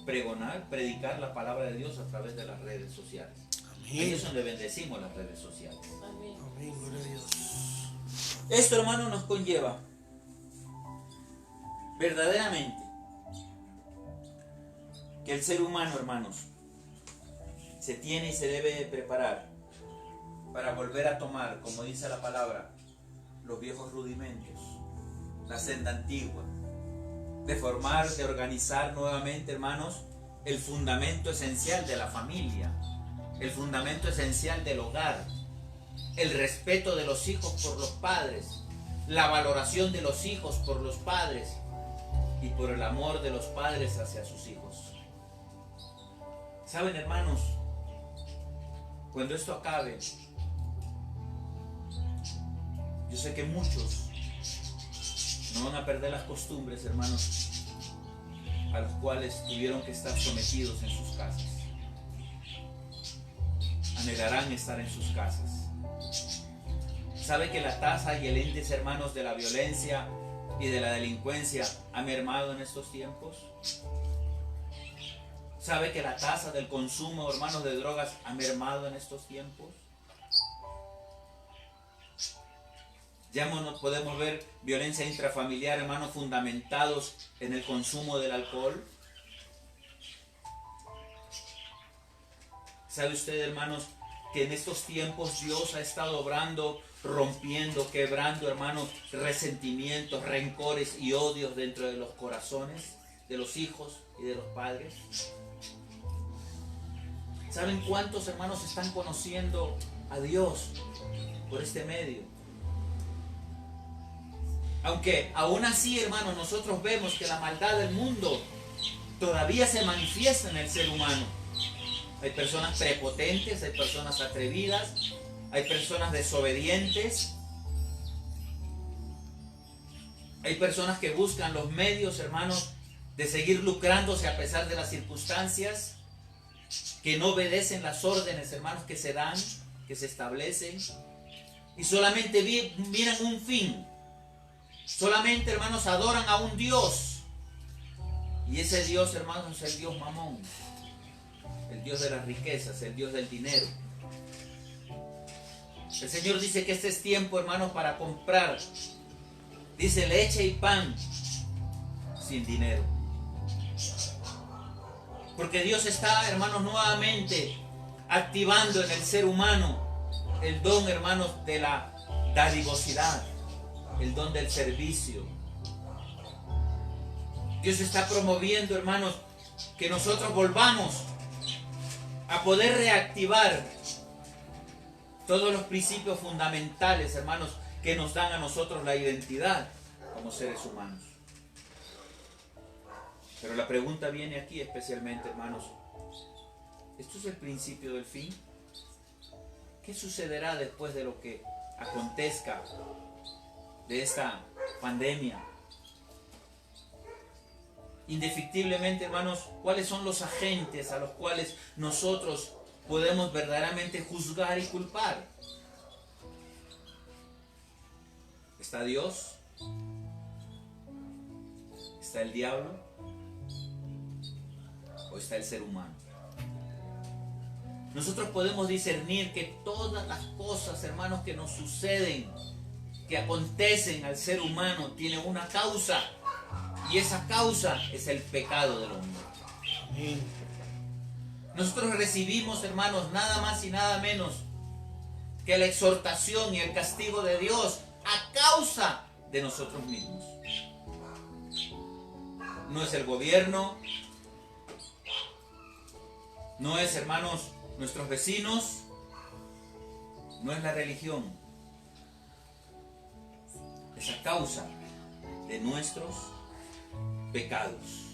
pregonar, predicar la palabra de Dios a través de las redes sociales. Amén. Ahí es donde bendecimos las redes sociales. Amén. Amén, gloria a Dios. Esto, hermano, nos conlleva verdaderamente que el ser humano, hermanos, se tiene y se debe preparar para volver a tomar, como dice la palabra, los viejos rudimentos, la senda antigua, de formar, de organizar nuevamente, hermanos, el fundamento esencial de la familia, el fundamento esencial del hogar, el respeto de los hijos por los padres, la valoración de los hijos por los padres y por el amor de los padres hacia sus hijos. ¿Saben, hermanos? Cuando esto acabe, yo sé que muchos no van a perder las costumbres, hermanos, a los cuales tuvieron que estar sometidos en sus casas. Anhelarán estar en sus casas. ¿Sabe que la tasa y el índice, hermanos, de la violencia y de la delincuencia ha mermado en estos tiempos? ¿Sabe que la tasa del consumo, hermanos, de drogas ha mermado en estos tiempos? Ya no podemos ver violencia intrafamiliar, hermanos, fundamentados en el consumo del alcohol. ¿Sabe usted, hermanos, que en estos tiempos Dios ha estado obrando, rompiendo, quebrando, hermanos, resentimientos, rencores y odios dentro de los corazones de los hijos y de los padres? ¿Saben cuántos, hermanos, están conociendo a Dios por este medio? Aunque aún así, hermanos, nosotros vemos que la maldad del mundo todavía se manifiesta en el ser humano. Hay personas prepotentes, hay personas atrevidas, hay personas desobedientes, hay personas que buscan los medios, hermanos, de seguir lucrándose a pesar de las circunstancias, que no obedecen las órdenes, hermanos, que se dan, que se establecen, y solamente miran un fin. Solamente, hermanos, adoran a un Dios. Y ese Dios, hermanos, es el Dios Mamón, el Dios de las riquezas, el Dios del dinero. El Señor dice que este es tiempo, hermanos, para comprar, dice, leche y pan sin dinero. Porque Dios está, hermanos, nuevamente activando en el ser humano el don, hermanos, de la dadivosidad, el don del servicio. Dios está promoviendo, hermanos, que nosotros volvamos a poder reactivar todos los principios fundamentales, hermanos, que nos dan a nosotros la identidad como seres humanos. Pero la pregunta viene aquí especialmente, hermanos, ¿esto es el principio del fin? ¿Qué sucederá después de lo que acontezca de esta pandemia? Indefectiblemente, hermanos, ¿cuáles son los agentes a los cuales nosotros podemos verdaderamente juzgar y culpar? ¿Está Dios? ¿Está el diablo? ¿O está el ser humano? Nosotros podemos discernir que todas las cosas, hermanos, que nos suceden, que acontecen al ser humano, tienen una causa. Y esa causa es el pecado del hombre. Amén. Nosotros recibimos, hermanos, nada más y nada menos que la exhortación y el castigo de Dios a causa de nosotros mismos. No es el gobierno, no es, hermanos, nuestros vecinos, no es la religión. Es a causa de nuestros pecados.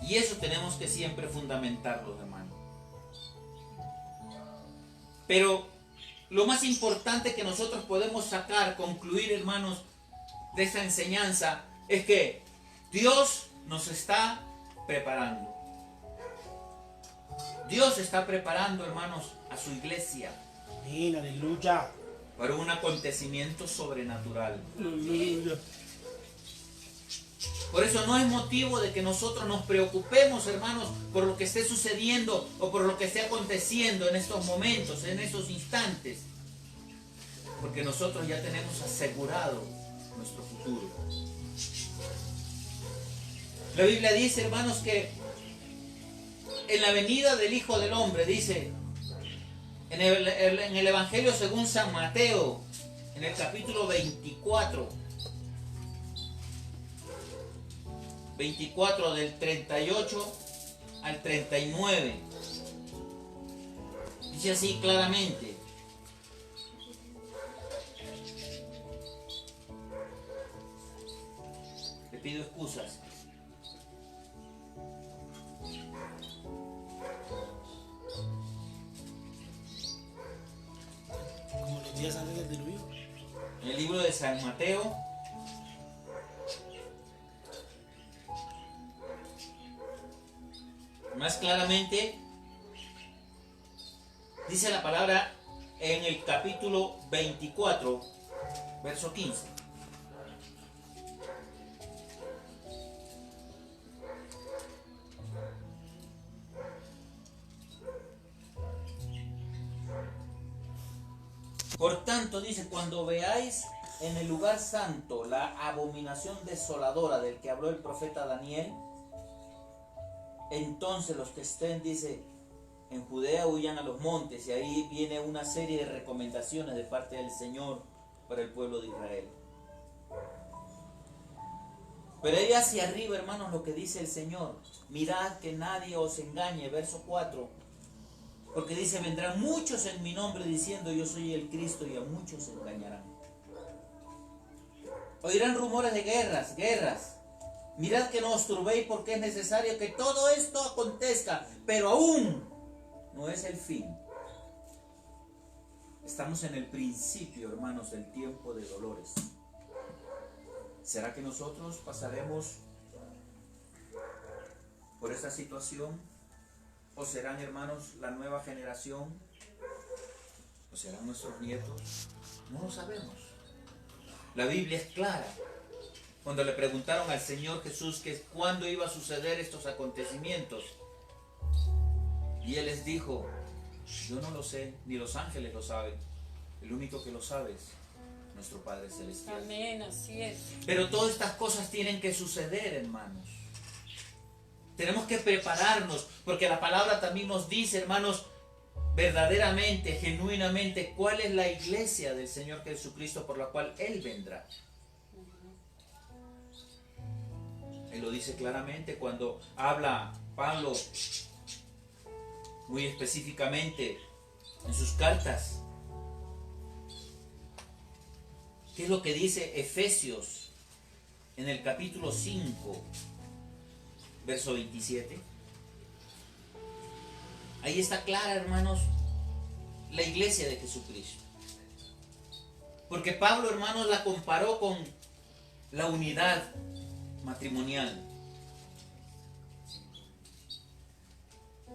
Y eso tenemos que siempre fundamentarlo, hermano. Pero lo más importante que nosotros podemos sacar, concluir, hermanos, de esta enseñanza, es que Dios nos está preparando. Dios está preparando, hermanos, a su iglesia. Amén, aleluya. Para un acontecimiento sobrenatural. Aleluya. Por eso no es motivo de que nosotros nos preocupemos, hermanos, por lo que esté sucediendo o por lo que esté aconteciendo en estos momentos, en estos instantes. Porque nosotros ya tenemos asegurado nuestro futuro. La Biblia dice, hermanos, que en la venida del Hijo del Hombre, dice, en el Evangelio según San Mateo, en el capítulo 24 del 38 al 39, dice así claramente: le pido excusas. Como los días antes del diluvio. En el libro de San Mateo, más claramente, dice la palabra en el capítulo 24, verso 15. Por tanto, dice, cuando veáis en el lugar santo la abominación desoladora del que habló el profeta Daniel, entonces los que estén, dice, en Judea huyan a los montes. Y ahí viene una serie de recomendaciones de parte del Señor para el pueblo de Israel. Pero ahí hacia arriba, hermanos, lo que dice el Señor: mirad que nadie os engañe, verso 4. Porque dice, vendrán muchos en mi nombre diciendo yo soy el Cristo, y a muchos se engañarán. Oirán rumores de guerras. Mirad que no os turbéis, porque es necesario que todo esto acontezca, pero aún no es el fin. Estamos en el principio, hermanos, del tiempo de dolores. ¿Será que nosotros pasaremos por esta situación? ¿O serán, hermanos, la nueva generación? ¿O serán nuestros nietos? No lo sabemos. La Biblia es clara. Cuando le preguntaron al Señor Jesús que cuándo iba a suceder estos acontecimientos, y Él les dijo: yo no lo sé, ni los ángeles lo saben. El único que lo sabe es nuestro Padre Celestial. Amén, así es. Pero todas estas cosas tienen que suceder, hermanos. Tenemos que prepararnos, porque la palabra también nos dice, hermanos, verdaderamente, genuinamente, cuál es la iglesia del Señor Jesucristo por la cual Él vendrá. Él lo dice claramente cuando habla Pablo muy específicamente en sus cartas. ¿Qué es lo que dice Efesios en el capítulo 5, verso 27? Ahí está clara, hermanos, la iglesia de Jesucristo. Porque Pablo, hermanos, la comparó con la unidad matrimonial.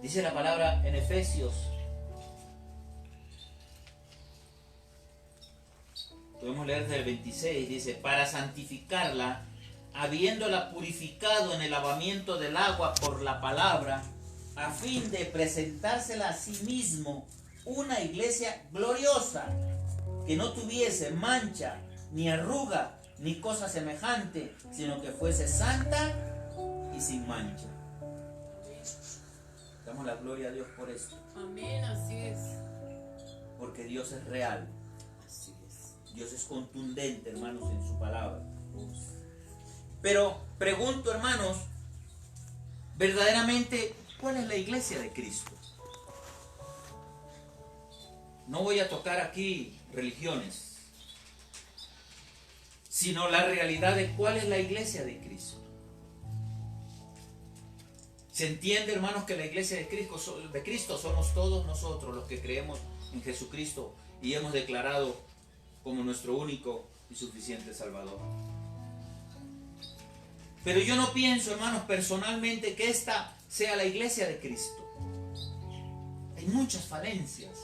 Dice la palabra en Efesios, podemos leer desde el 26, dice: para santificarla, habiéndola purificado en el lavamiento del agua por la palabra, a fin de presentársela a sí mismo una iglesia gloriosa, que no tuviese mancha, ni arruga, ni cosa semejante, sino que fuese santa y sin mancha. Damos la gloria a Dios por esto. Amén, así es. Porque Dios es real. Así es. Dios es contundente, hermanos, en su palabra. Pero pregunto, hermanos, verdaderamente, ¿cuál es la iglesia de Cristo? No voy a tocar aquí religiones, sino la realidad de cuál es la iglesia de Cristo. Se entiende, hermanos, que la iglesia de Cristo somos todos nosotros los que creemos en Jesucristo y hemos declarado como nuestro único y suficiente Salvador. Pero yo no pienso, hermanos, personalmente que esta sea la iglesia de Cristo. Hay muchas falencias.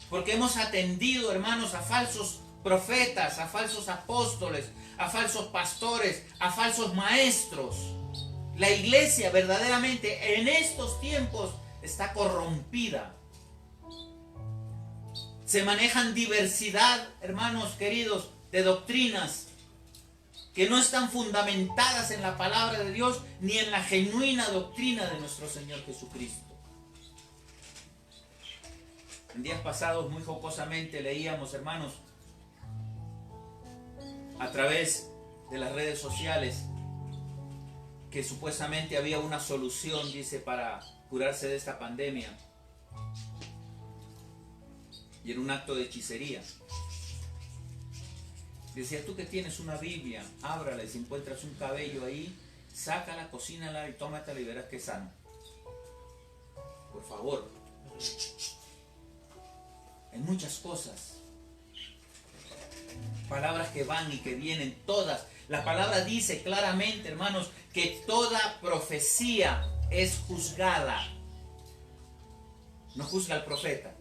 Porque hemos atendido, hermanos, a falsos profetas, a falsos apóstoles, a falsos pastores, a falsos maestros. La iglesia verdaderamente en estos tiempos está corrompida. Se manejan diversidad, hermanos queridos, de doctrinas que no están fundamentadas en la palabra de Dios ni en la genuina doctrina de nuestro Señor Jesucristo. En días pasados, muy jocosamente, leíamos, hermanos, a través de las redes sociales, que supuestamente había una solución, dice, para curarse de esta pandemia. Y en un acto de hechicería. Decía: tú que tienes una Biblia, ábrala y si encuentras un cabello ahí, sácala, cocínala y tómatela y verás que es sano. Por favor. Hay muchas cosas. Palabras que van y que vienen, todas. La palabra dice claramente, hermanos, que toda profecía es juzgada. No juzga al profeta,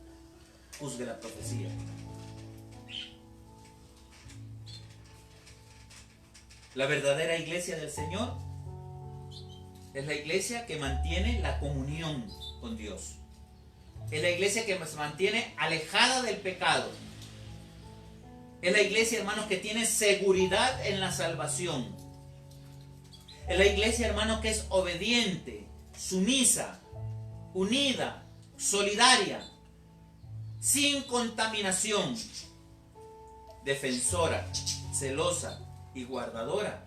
juzga la profecía. La verdadera iglesia del Señor es la iglesia que mantiene la comunión con Dios. Es la iglesia que se mantiene alejada del pecado. Es la iglesia, hermanos, que tiene seguridad en la salvación. Es la iglesia, hermanos, que es obediente, sumisa, unida, solidaria, sin contaminación, defensora, celosa y guardadora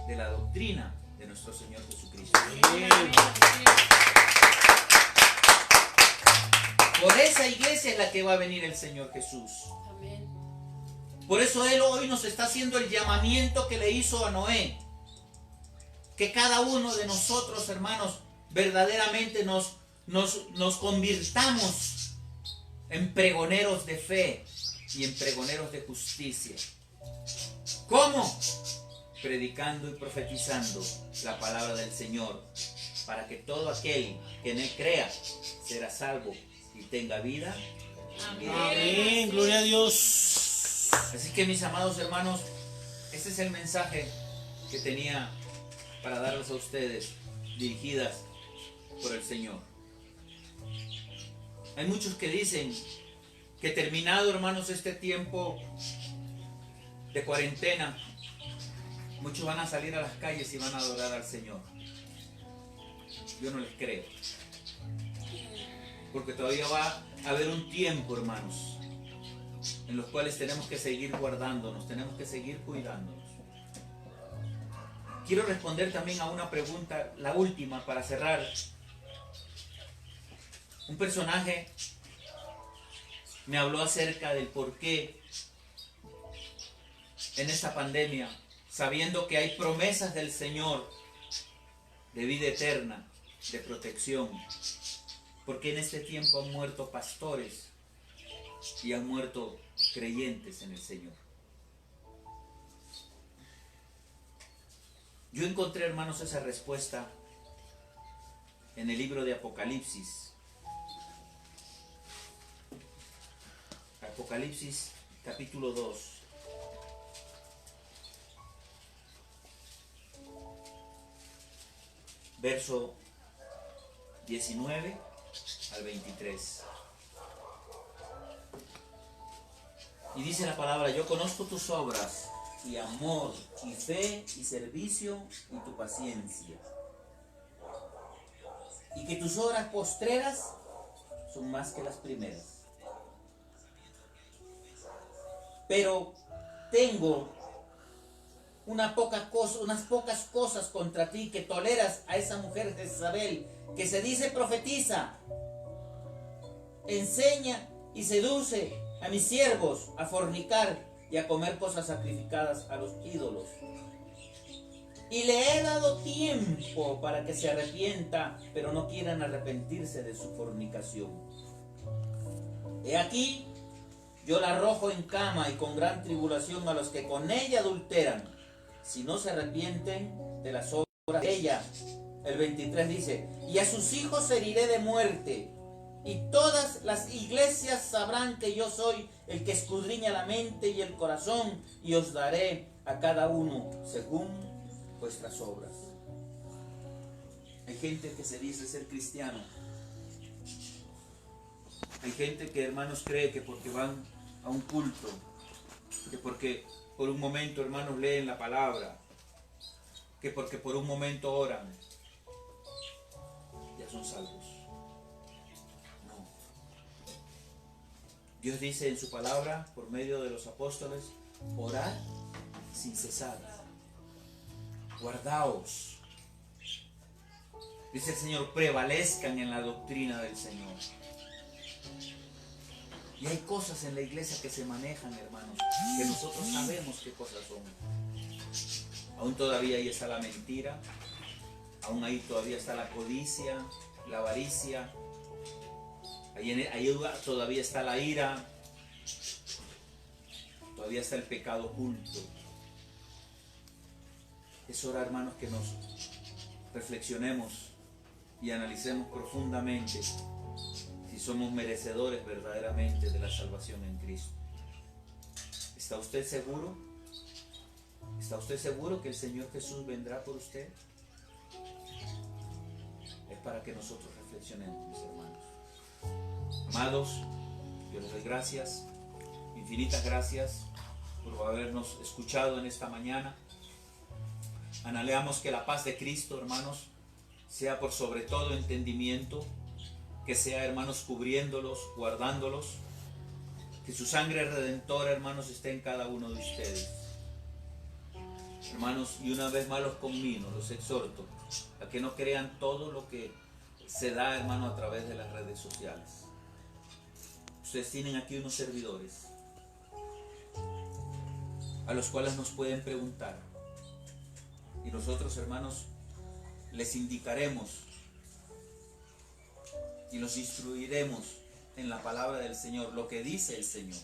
de la doctrina de nuestro Señor Jesucristo. Por esa iglesia es la que va a venir el Señor Jesús. Amén. Por eso Él hoy nos está haciendo el llamamiento que le hizo a Noé. Que cada uno de nosotros, hermanos, verdaderamente nos convirtamos en pregoneros de fe y en pregoneros de justicia. ¿Cómo? Predicando y profetizando la palabra del Señor, para que todo aquel que en Él crea será salvo y tenga vida. Amén, gloria a Dios. Así que, mis amados hermanos, este es el mensaje que tenía para darles a ustedes, dirigidas por el Señor. Hay muchos que dicen que terminado, hermanos, este tiempo de cuarentena, muchos van a salir a las calles y van a adorar al Señor. Yo no les creo. Porque todavía va a haber un tiempo, hermanos, en los cuales tenemos que seguir guardándonos, tenemos que seguir cuidándonos. Quiero responder también a una pregunta, la última, para cerrar. Un personaje me habló acerca del por qué en esta pandemia, sabiendo que hay promesas del Señor de vida eterna, de protección, porque en este tiempo han muerto pastores y han muerto creyentes en el Señor. Yo encontré, hermanos, esa respuesta en el libro de Apocalipsis. Apocalipsis capítulo 2. Verso 19 al 23. Y dice la palabra: yo conozco tus obras, y amor, y fe, y servicio, y tu paciencia, y que tus obras postreras son más que las primeras. Pero tengo unas pocas cosas contra ti, que toleras a esa mujer Jezabel, que se dice profetiza, enseña y seduce a mis siervos a fornicar y a comer cosas sacrificadas a los ídolos. Y le he dado tiempo para que se arrepienta, pero no quieran arrepentirse de su fornicación. He aquí, yo la arrojo en cama y con gran tribulación a los que con ella adulteran, si no se arrepienten de las obras de ella. El 23 dice: y a sus hijos heriré de muerte, y todas las iglesias sabrán que yo soy el que escudriña la mente y el corazón, y os daré a cada uno según vuestras obras. Hay gente que se dice ser cristiano. Hay gente que, hermanos, cree que porque van a un culto, que porque por un momento, hermanos, leen la palabra, que porque por un momento oran, ya son salvos. No. Dios dice en su palabra, por medio de los apóstoles: orad sin cesar, guardaos. Dice el Señor: prevalezcan en la doctrina del Señor. Y hay cosas en la iglesia que se manejan, hermanos, que nosotros sabemos qué cosas son. Aún todavía ahí está la mentira, aún ahí todavía está la codicia, la avaricia, ahí todavía está la ira, todavía está el pecado oculto. Es hora, hermanos, que nos reflexionemos y analicemos profundamente si somos merecedores verdaderamente de la salvación en Cristo. ¿Está usted seguro? ¿Está usted seguro que el Señor Jesús vendrá por usted? Es para que nosotros reflexionemos, mis hermanos. Amados, yo les doy gracias, infinitas gracias por habernos escuchado en esta mañana. Anhelamos que la paz de Cristo, hermanos, sea por sobre todo entendimiento, que sea, hermanos, cubriéndolos, guardándolos, que su sangre redentora, hermanos, esté en cada uno de ustedes. Hermanos, y una vez más los conmino, los exhorto a que no crean todo lo que se da, hermano, a través de las redes sociales. Ustedes tienen aquí unos servidores a los cuales nos pueden preguntar. Y nosotros, hermanos, les indicaremos y los instruiremos en la palabra del Señor, lo que dice el Señor.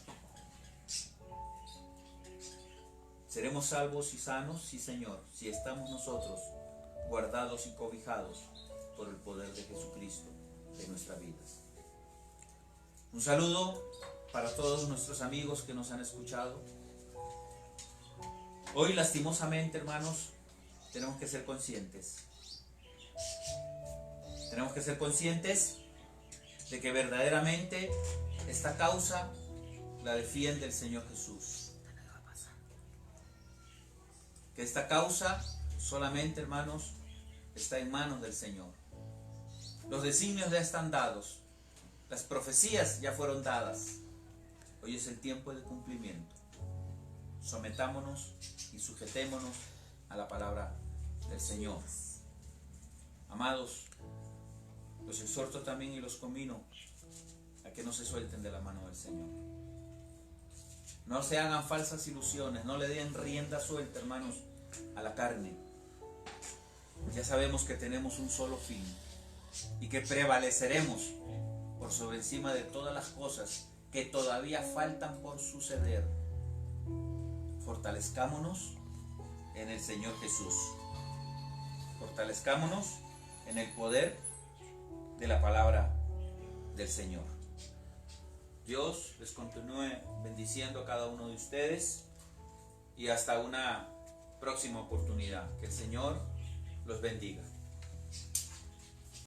Seremos salvos y sanos, sí, Señor, si estamos nosotros guardados y cobijados por el poder de Jesucristo en nuestra vida. Un saludo para todos nuestros amigos que nos han escuchado. Hoy, lastimosamente, hermanos, tenemos que ser conscientes. Tenemos que ser conscientes de que verdaderamente esta causa la defiende el Señor Jesús. Que esta causa solamente, hermanos, está en manos del Señor. Los designios ya están dados. Las profecías ya fueron dadas. Hoy es el tiempo de cumplimiento. Sometámonos y sujetémonos a la palabra del Señor. Amados, los exhorto también y los convino a que no se suelten de la mano del Señor. No se hagan falsas ilusiones, no le den rienda suelta, hermanos, a la carne. Ya sabemos que tenemos un solo fin y que prevaleceremos por sobre encima de todas las cosas que todavía faltan por suceder. Fortalezcámonos en el Señor Jesús. Fortalezcámonos en el poder de la palabra del Señor. Dios les continúe bendiciendo a cada uno de ustedes y hasta una próxima oportunidad. Que el Señor los bendiga.